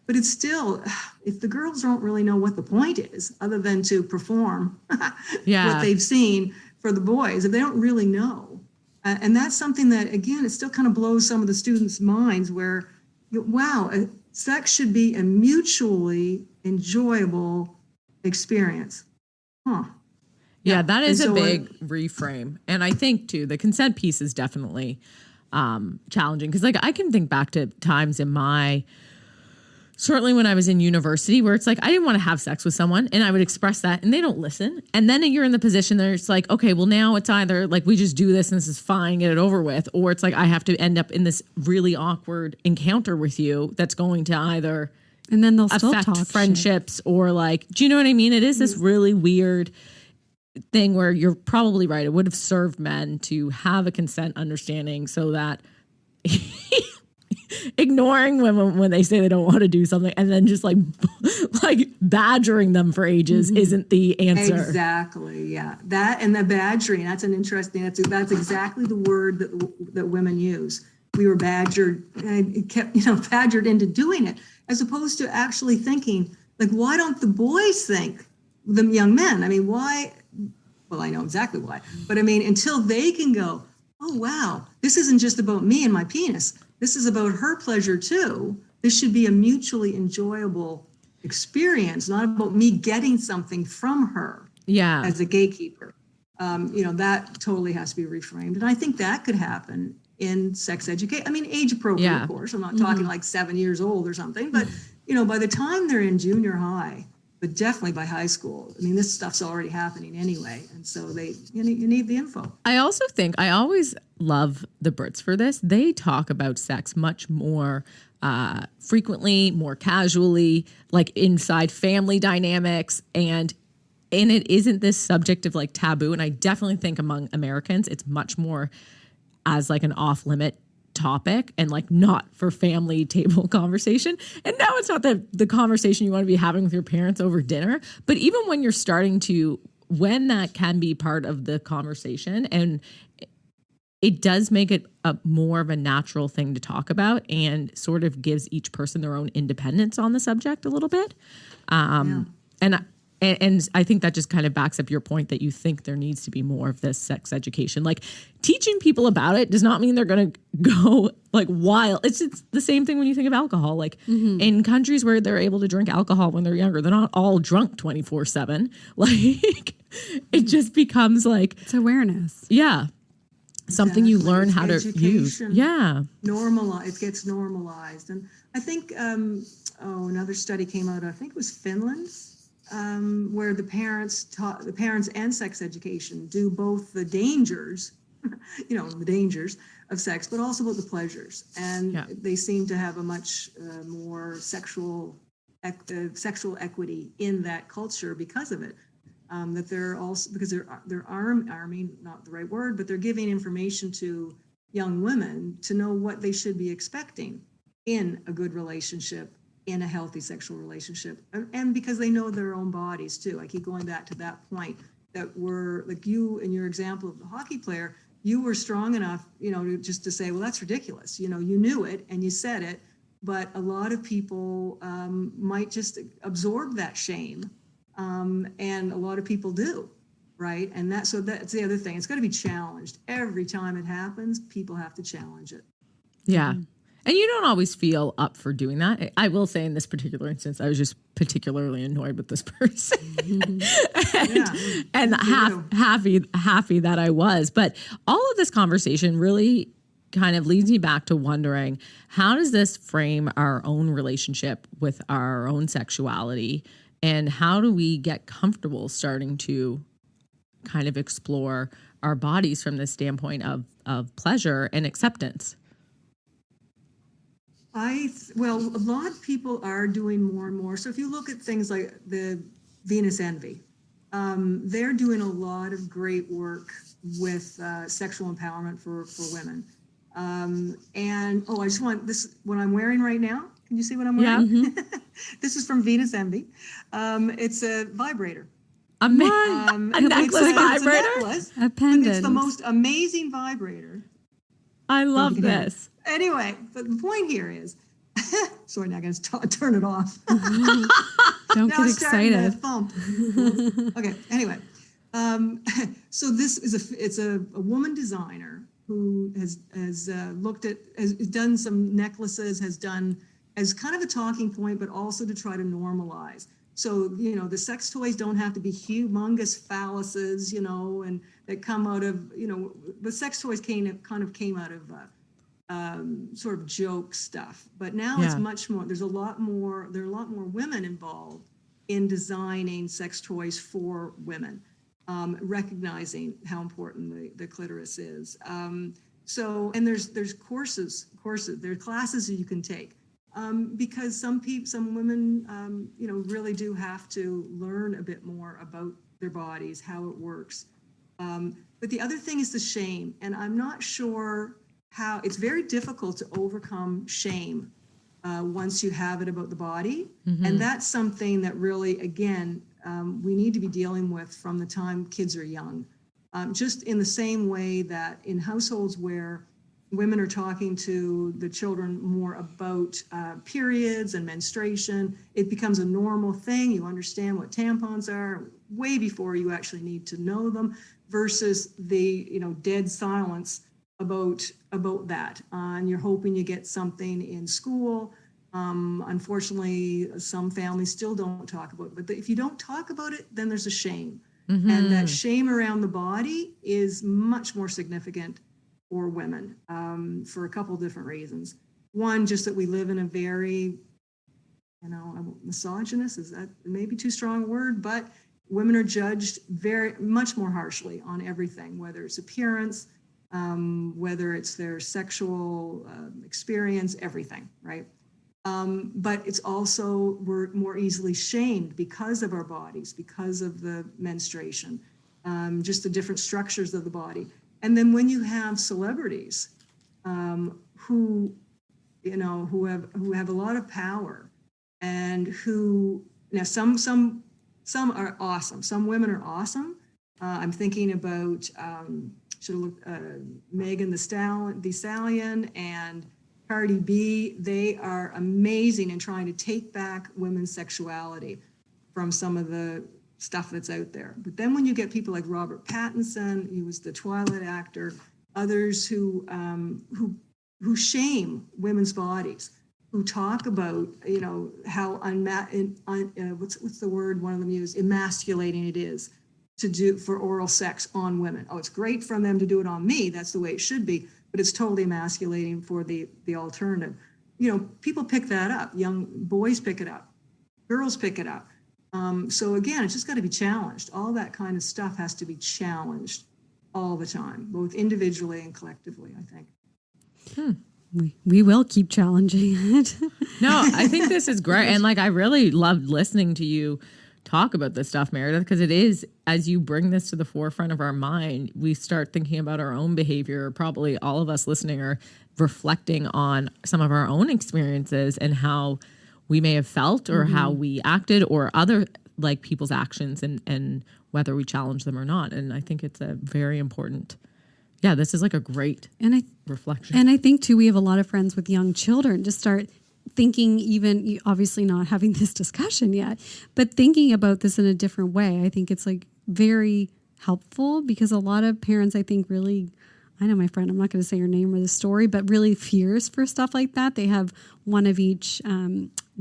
But it's still, if the girls don't really know what the point is, other than to perform what they've seen for the boys, if they don't really know, and that's something that, again, it still kind of blows some of the students' minds where, wow, sex should be a mutually enjoyable experience. Yeah, that is a big reframe. And I think, too, the consent piece is definitely challenging. Because, I can think back to times certainly when I was in university, where it's like, I didn't want to have sex with someone, and I would express that, and they don't listen. And then you're in the position that it's like, okay, well, now it's either like we just do this and this is fine, get it over with, or it's like I have to end up in this really awkward encounter with you that's going to either and then they'll still affect talk friendships or do you know what I mean? It is this really weird thing where you're probably right. It would have served men to have a consent understanding so that ignoring women when they say they don't want to do something and then just like badgering them for ages isn't the answer. Exactly. Yeah. That and the badgering, that's exactly the word that women use. We were badgered and kept, badgered into doing it, as opposed to actually thinking, like, why don't the boys think, the young men? I mean, why? Well, I know exactly why, but I mean, until they can go, oh, wow, this isn't just about me and my penis. This is about her pleasure too. This should be a mutually enjoyable experience, not about me getting something from her as a gatekeeper. That totally has to be reframed. And I think that could happen in sex education. I mean, age appropriate, of course. I'm not talking like 7 years old or something, but by the time they're in junior high, but definitely by high school. I mean, this stuff's already happening anyway. And so you need the info. I also think I always love the Brits for this. They talk about sex much more frequently, more casually, like inside family dynamics. And it isn't this subject of like taboo. And I definitely think among Americans, it's much more as like an off limit topic and like not for family table conversation. And now it's not the conversation you want to be having with your parents over dinner, but even when you're starting to, when that can be part of the conversation, and it does make it a more of a natural thing to talk about and sort of gives each person their own independence on the subject a little bit. And I think that just kind of backs up your point that you think there needs to be more of this sex education. Like teaching people about it does not mean they're going to go like wild. It's the same thing when you think of alcohol. Like in countries where they're able to drink alcohol when they're younger, they're not all drunk 24/7. Like it just becomes like It's awareness. Yeah. Something you Exactly. learn It's how to use. education. Yeah. It gets normalized. And I think, another study came out, I think it was Finland, where the parents and sex education do both the dangers, the dangers of sex, but also about the pleasures. And they seem to have a much more sexual equity in that culture because of it. That they're also, because they're arming, not the right word, but they're giving information to young women to know what they should be expecting in a good relationship, in a healthy sexual relationship, and because they know their own bodies too. I keep going back to that point that we're like you in your example of the hockey player, you were strong enough, just to say, well, that's ridiculous. You knew it and you said it, but a lot of people might just absorb that shame. And a lot of people do, right? And that's the other thing. It's got to be challenged. Every time it happens, people have to challenge it. Yeah. And you don't always feel up for doing that. I will say in this particular instance, I was just particularly annoyed with this person and happy that I was. But all of this conversation really kind of leads me back to wondering, how does this frame our own relationship with our own sexuality? And how do we get comfortable starting to kind of explore our bodies from the standpoint of pleasure and acceptance? Well, a lot of people are doing more and more. So if you look at things like the Venus Envy, they're doing a lot of great work with sexual empowerment for women. And I just want this, what I'm wearing right now. Can you see what I'm wearing? Yeah. Mm-hmm. This is from Venus Envy. It's a vibrator. A necklace vibrator? A pendant. It's the most amazing vibrator. I love this. Anyway, but the point here is, sorry, now I'm going to turn it off. Don't Now get it's starting to excited. thump. Okay, anyway. So this is it's a woman designer who has done some necklaces, as kind of a talking point, but also to try to normalize. So, the sex toys don't have to be humongous phalluses, and that come out of, the sex toys came out of sort of joke stuff. But now it's much more, there are a lot more women involved in designing sex toys for women, recognizing how important the clitoris is. And there's courses, there are classes that you can take. Because some women, really do have to learn a bit more about their bodies, how it works. But the other thing is the shame. And I'm not sure how, it's very difficult to overcome shame once you have it about the body. Mm-hmm. And that's something that really, again, we need to be dealing with from the time kids are young. Just in the same way that in households where women are talking to the children more about periods and menstruation, it becomes a normal thing. You understand what tampons are way before you actually need to know them, versus the dead silence about that. And you're hoping you get something in school. Unfortunately, some families still don't talk about it. But if you don't talk about it, then there's a shame. Mm-hmm. And that shame around the body is much more significant for women for a couple of different reasons. One, just that we live in a very Misogynist, is that maybe too strong a word, but women are judged very much more harshly on everything, whether it's appearance, whether it's their sexual experience, everything, right? But it's also, we're more easily shamed because of our bodies, because of the menstruation, just the different structures of the body. And then when you have celebrities who have a lot of power, and who, now some are awesome. Some women are awesome. I'm thinking about Megan Thee Stallion and Cardi B. They are amazing in trying to take back women's sexuality from some of the stuff that's out there. But then when you get people like Robert Pattinson, he was the Twilight actor, others who shame women's bodies, who talk about, how what's the word one of them used, emasculating it is to do for oral sex on women. Oh, it's great for them to do it on me. That's the way it should be, but it's totally emasculating for the alternative. People pick that up. Young boys pick it up. Girls pick it up. So again, it's just got to be challenged. All that kind of stuff has to be challenged all the time, both individually and collectively, I think. We will keep challenging it. No, I think this is great. And I really loved listening to you talk about this stuff, Meredith, because it is, as you bring this to the forefront of our mind, we start thinking about our own behavior. Probably all of us listening are reflecting on some of our own experiences and how we may have felt or how we acted or other people's actions and whether we challenge them or not. And I think it's a very important, this is a great reflection. And I think too, we have a lot of friends with young children to start thinking, even obviously not having this discussion yet, but thinking about this in a different way. I think it's very helpful because a lot of parents, I think, really, I know my friend, I'm not going to say her name or the story, but really fears for stuff like that. They have one of each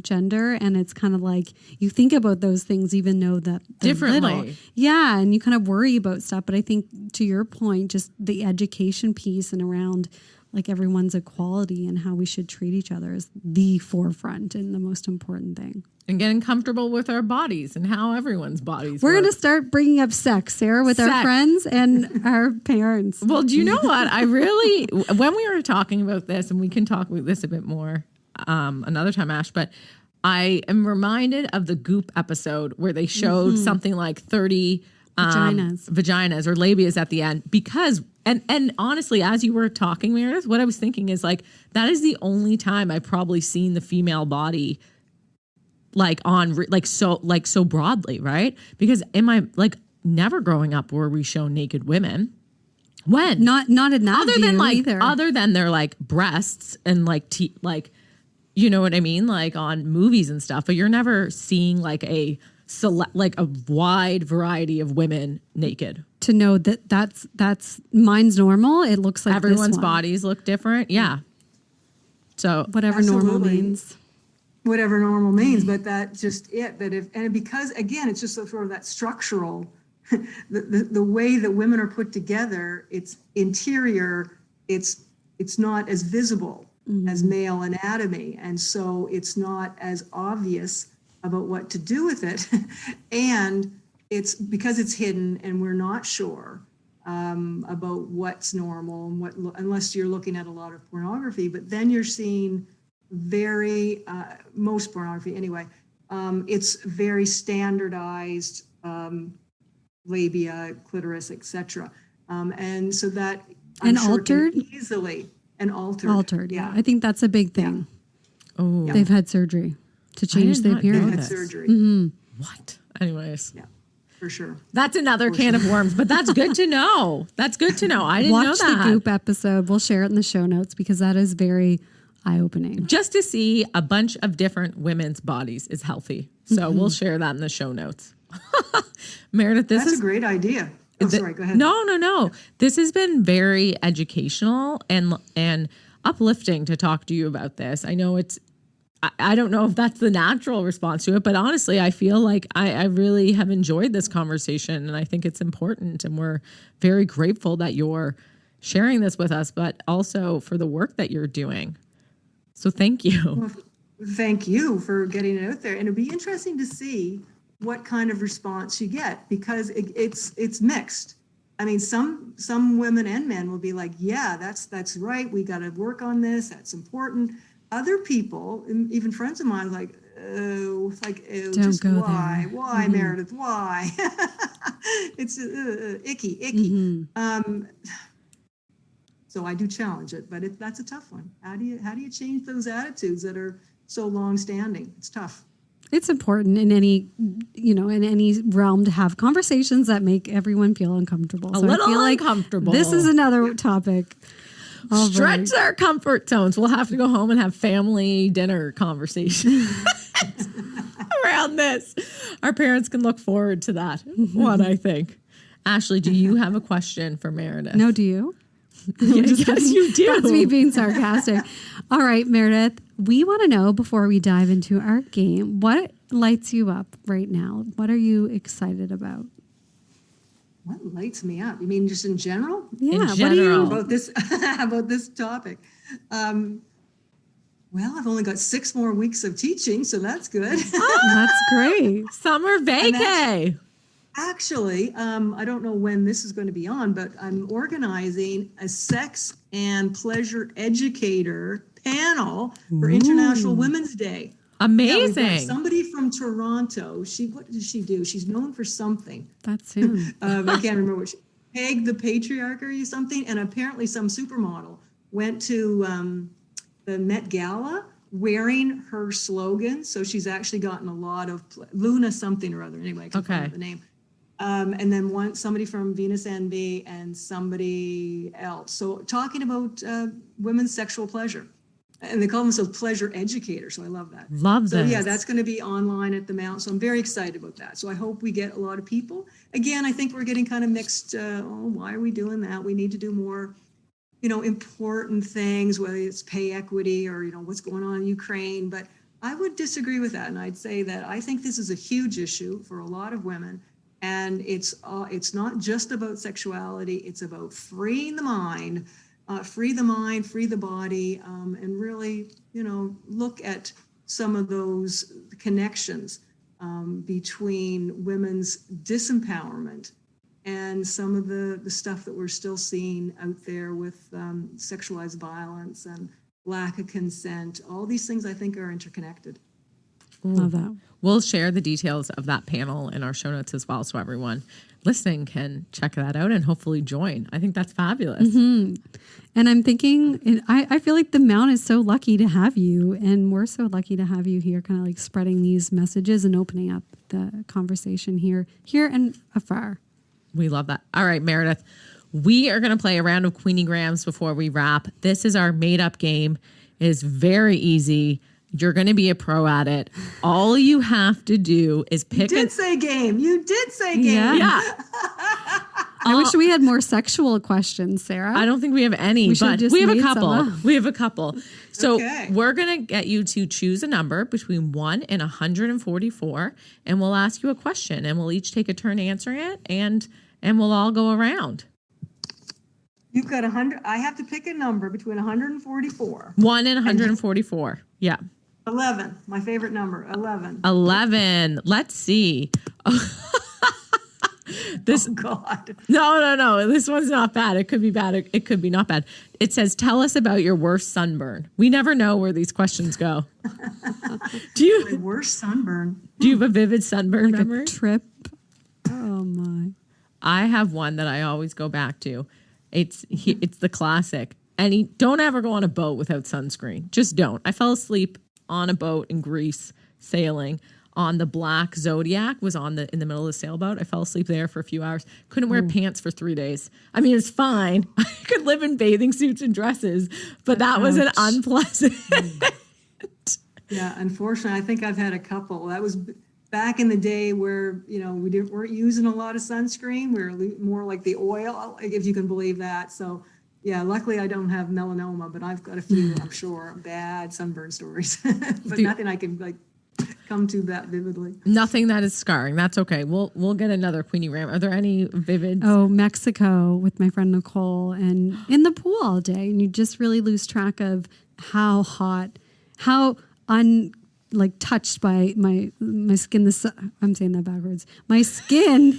gender, and it's kind of you think about those things even though that they're differently. Little. Yeah, and you kind of worry about stuff. But I think to your point, just the education piece and around everyone's equality and how we should treat each other is the forefront and the most important thing. And getting comfortable with our bodies and how everyone's bodies We're work. going to start bringing up sex, Sarah, with our friends and our parents. Well, do you know what? I really, when we were talking about this, and we can talk about this a bit more another time, Ash, but I am reminded of the Goop episode where they showed something like 30 vaginas or labias at the end because, and honestly, as you were talking, Meredith, what I was thinking is that is the only time I've probably seen the female body so broadly, right? Because in my never growing up were we shown naked women. When not in that other view than either. Other than their breasts and you know what I mean, on movies and stuff, but you're never seeing a wide variety of women naked. To know that that's mine's normal. It looks like everyone's bodies look different. Yeah. So whatever normal means. Whatever normal means, but that's just it. Because again, it's just sort of that structural, the way that women are put together. It's interior. It's not as visible as male anatomy, and so it's not as obvious about what to do with it, and it's because it's hidden, and we're not sure about what's normal and what, unless you're looking at a lot of pornography. But then you're seeing most pornography anyway, it's very standardized labia, clitoris, etc. And so that and altered easily and altered. Yeah, I think that's a big thing. Yeah. Oh, they've had surgery to change the appearance. They had surgery. What? Anyways. Yeah. For sure. That's another can of worms, but that's good to know. That's good to know. I didn't know that. Watch the Goop episode. We'll share it in the show notes because that is very eye-opening. Just to see a bunch of different women's bodies is healthy. So we'll share that in the show notes. Meredith, That's a great idea. Oh, sorry, go ahead. No. This has been very educational and uplifting to talk to you about this. I know I don't know if that's the natural response to it, but honestly, I feel like I really have enjoyed this conversation and I think it's important, and we're very grateful that you're sharing this with us, but also for the work that you're doing. So thank you. thank you for getting it out there. And it'd be interesting to see what kind of response you get, because it's mixed. I mean, some women and men will be like, yeah, that's right. We got to work on this. That's important. Other people, even friends of mine, like, oh, it's like, ew, Don't just go why? there. Why, Meredith? Why? It's icky. So I do challenge it, but that's a tough one. How do you change those attitudes that are so long standing? It's tough. It's important in any, in any realm to have conversations that make everyone feel uncomfortable. A little I feel uncomfortable. Like this is another topic. All Stretch right. our comfort zones. We'll have to go home and have family dinner conversations around this. Our parents can look forward to that. What I think. Ashley, do you have a question for Meredith? No, do you? Yes, you do. That's me being sarcastic. All right, Meredith, we want to know before we dive into our game, what lights you up right now? What are you excited about? What lights me up? You mean just in general? Yeah, In what do you? general. About this topic. Well, I've only got 6 more weeks of teaching, so that's good. That's great. Summer vacay. Actually, I don't know when this is going to be on, but I'm organizing a sex and pleasure educator panel for International Women's Day. Yeah, we've got Amazing. somebody from Toronto. What does she do? She's known for something. That's soon. I can't remember what Peg the Patriarchy or something. And apparently some supermodel went to the Met Gala wearing her slogan. So she's actually gotten a lot of Luna something or other. Anyway, I can't remember the name. And then somebody from Venus Envy and somebody else. So talking about women's sexual pleasure. And they call themselves pleasure educators. So I love that. Love So this. yeah, that's going to be online at the Mount. So I'm very excited about that. So I hope we get a lot of people. Again, I think we're getting kind of mixed. Why are we doing that? We need to do more, important things, whether it's pay equity or, what's going on in Ukraine. But I would disagree with that. And I'd say that I think this is a huge issue for a lot of women. And it's not just about sexuality. It's about freeing the mind. Free the mind, free the body, and really, look at some of those connections between women's disempowerment and some of the stuff that we're still seeing out there with sexualized violence and lack of consent. All these things I think are interconnected. Love that. We'll share the details of that panel in our show notes as well, so everyone listening can check that out and hopefully join. I think that's fabulous. And I'm thinking, I feel like the Mount is so lucky to have you, and we're so lucky to have you here, kind of like spreading these messages and opening up the conversation here and afar. We love that. All right, Meredith, we are going to play a round of Queenie Grams before we wrap. This is our made-up game. It is very easy. You're going to be a pro at it. All you have to do is pick. You did say game. Yeah. I wish we had more sexual questions, Sarah. I don't think we have any, We should've but just we have a made some couple. up. We have a couple. So Okay. we're going to get you to choose a number between 1 and 144, and we'll ask you a question, and we'll each take a turn answering it, and we'll all go around. You've got 100. I have to pick a number between 144. 1 and 144. Yeah. 11, my favorite number, 11. 11. Let's see. This Oh, God. No. This one's not bad. It could be bad. It could be not bad. It says, tell us about your worst sunburn. We never know where these questions go. My worst sunburn. Do you have a vivid sunburn like memory? a trip. Oh my. I have one that I always go back to. It's the classic. And don't ever go on a boat without sunscreen. Just don't. I fell asleep on a boat in Greece sailing on the Black Zodiac, was in the middle of the sailboat. I fell asleep there for a few hours. Couldn't wear pants for 3 days. I mean, it's fine. I could live in bathing suits and dresses, but that was an unpleasant. Yeah, unfortunately, I think I've had a couple. That was back in the day where, we weren't using a lot of sunscreen. We were more like the oil, if you can believe that. So, yeah, luckily I don't have melanoma, but I've got a few, I'm sure, bad sunburn stories. But nothing I can come to that vividly. Nothing that is scarring. That's okay. We'll get another Queenie Ram. Are there any vivid? Oh, Mexico with my friend Nicole, and in the pool all day, and you just really lose track of how hot, how like touched by my skin. I'm saying that backwards. My skin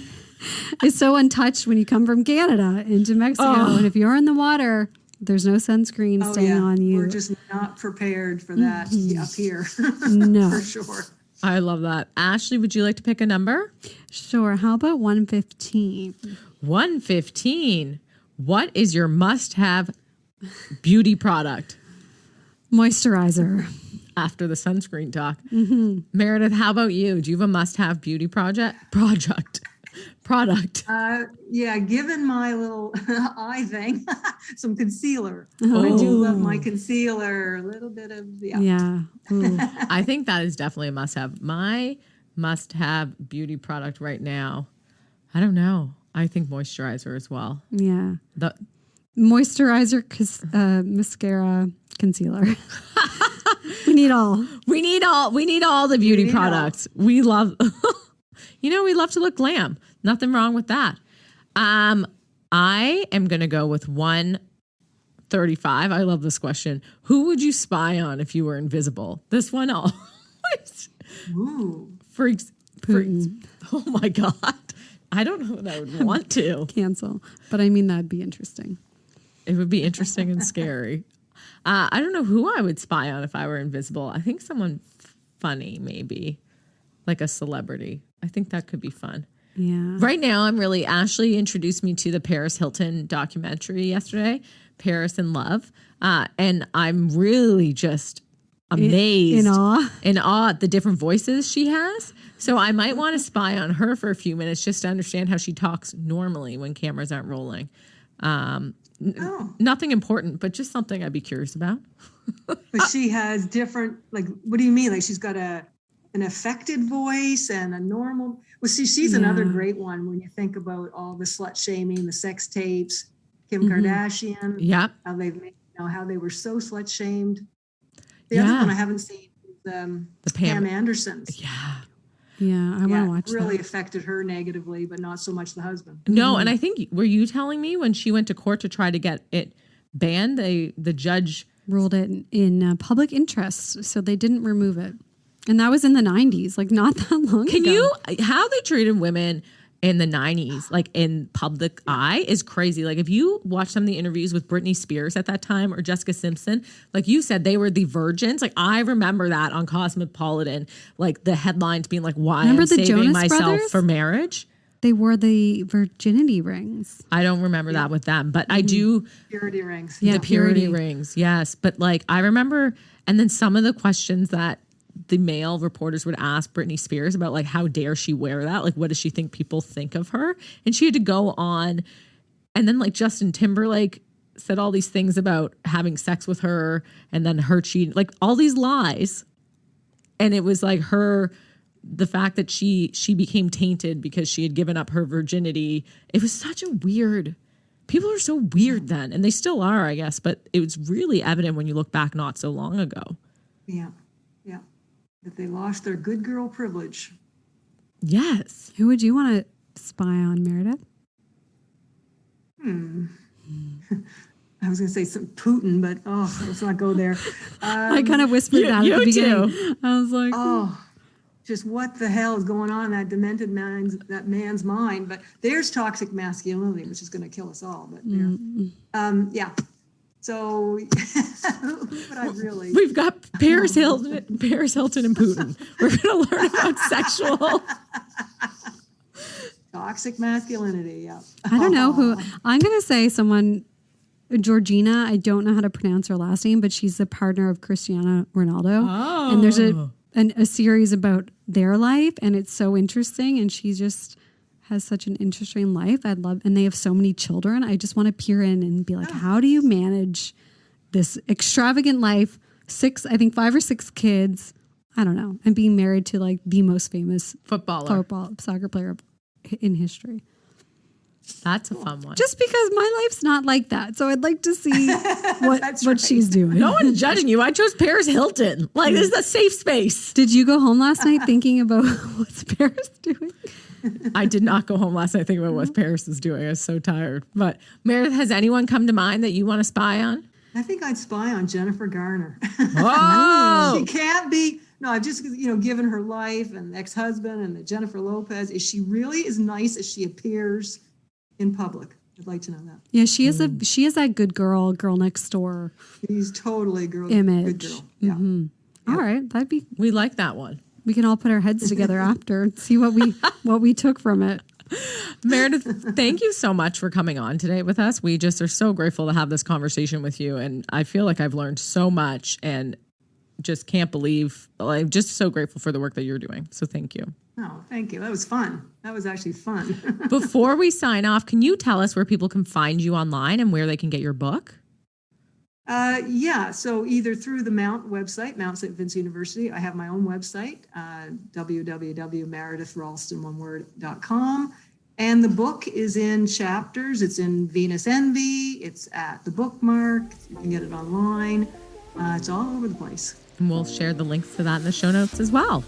is so untouched when you come from Canada into Mexico. And if you're in the water, there's no sunscreen staying on you. We're just not prepared for that up here. No. For sure. I love that. Ashley, would you like to pick a number? Sure. How about 115? 115. What is your must-have beauty product? Moisturizer. After the sunscreen talk. Meredith, how about you? Do you have a must-have beauty product? Yeah, given my little eye thing, some concealer. I do love my concealer. A little bit of Yeah. Ooh. I think that is definitely a must-have. My must-have beauty product right now, I don't know. I think moisturizer as well. Yeah. Moisturizer, mascara, concealer. We need all. We need all the beauty products. We love, we love to look glam. Nothing wrong with that. I am going to go with 135. I love this question. Who would you spy on if you were invisible? This one always. Ooh. Freaks. Oh my God. I don't know that I would want to. Cancel. But I mean, that'd be interesting. It would be interesting and scary. I don't know who I would spy on if I were invisible. I think someone funny, maybe. Like a celebrity. I think that could be fun. Yeah. Right now, Ashley introduced me to the Paris Hilton documentary yesterday, Paris in Love. And I'm really just amazed. In awe at the different voices she has. So I might want to spy on her for a few minutes just to understand how she talks normally when cameras aren't rolling. Nothing important, but just something I'd be curious about. But she has different, what do you mean? Like she's got an affected voice and a normal. Well, see, she's another great one when you think about all the slut shaming, the sex tapes, Kim Kardashian. Yep. How they've made, how they were so slut shamed. The other one I haven't seen is the Pam Anderson's. Yeah. Yeah, I want to watch really that. affected her negatively, but not so much the husband. No, and I think, were you telling me when she went to court to try to get it banned, the judge ruled it in public interest, so they didn't remove it. And that was in the 90s, not that long ago. How they treated women in the 90s, in public eye, is crazy. If you watch some of the interviews with Britney Spears at that time or Jessica Simpson, like you said, they were the virgins. I remember that on Cosmopolitan, the headlines being why I'm saving Jonas myself Brothers? for marriage. They wore the virginity rings. I don't remember that with them, but I do. Purity rings. Yeah, the purity rings, yes. But I remember, and then some of the questions that the male reporters would ask Britney Spears about how dare she wear that? What does she think people think of her? And she had to go on. And then Justin Timberlake said all these things about having sex with her and then her cheating, all these lies. And it was the fact that she became tainted because she had given up her virginity. It was such a weird, people are so weird then, and they still are, I guess, but it was really evident when you look back not so long ago. Yeah. Yeah. That they lost their good girl privilege. Yes. Who would you want to spy on, Meredith? I was going to say some Putin, but let's not go there. I kind of whispered that at the beginning. Too. I was like, just what the hell is going on in that demented man's mind? But there's toxic masculinity, which is going to kill us all. But yeah. So who would I really? We've got Paris Hilton and Putin. We're going to learn about sexual toxic masculinity. Yeah. I don't know who. I'm going to say someone, Georgina. I don't know how to pronounce her last name, but she's the partner of Cristiano Ronaldo. Oh. And there's a series about their life, and it's so interesting. And she just has such an interesting life. And they have so many children. I just want to peer in and be like, how do you manage this extravagant life? 5 or 6 kids. I don't know. And being married to the most famous soccer player in history. That's a fun one. Just because my life's not like that. So I'd like to see what she's doing. No one's judging you. I chose Paris Hilton. This is a safe space. Did you go home last night thinking about what's Paris doing? I did not go home last night thinking about what Paris is doing. I was so tired. But Meredith, has anyone come to mind that you want to spy on? I think I'd spy on Jennifer Garner. Whoa! She can't be. No, I've just, given her life and ex-husband and the Jennifer Lopez. Is she really as nice as she appears in public? I'd like to know that. Yeah, she is that good girl next door She's totally a girl. image. Good girl. Yeah. All right, We like that one. we can all put our heads together after and see what we took from it. Meredith, thank you so much for coming on today with us. We just are so grateful to have this conversation with you. And I feel like I've learned so much and just can't believe, I'm just so grateful for the work that you're doing. So thank you. Oh, thank you. That was fun. That was actually fun. Before we sign off, can you tell us where people can find you online and where they can get your book? Yeah, so either through the Mount website, Mount Saint Vincent University. I have my own website, www.meredithRalston.com. And the book is in chapters. It's in Venus Envy. It's at the Bookmark. You can get it online. It's all over the place. And we'll share the links to that in the show notes as well.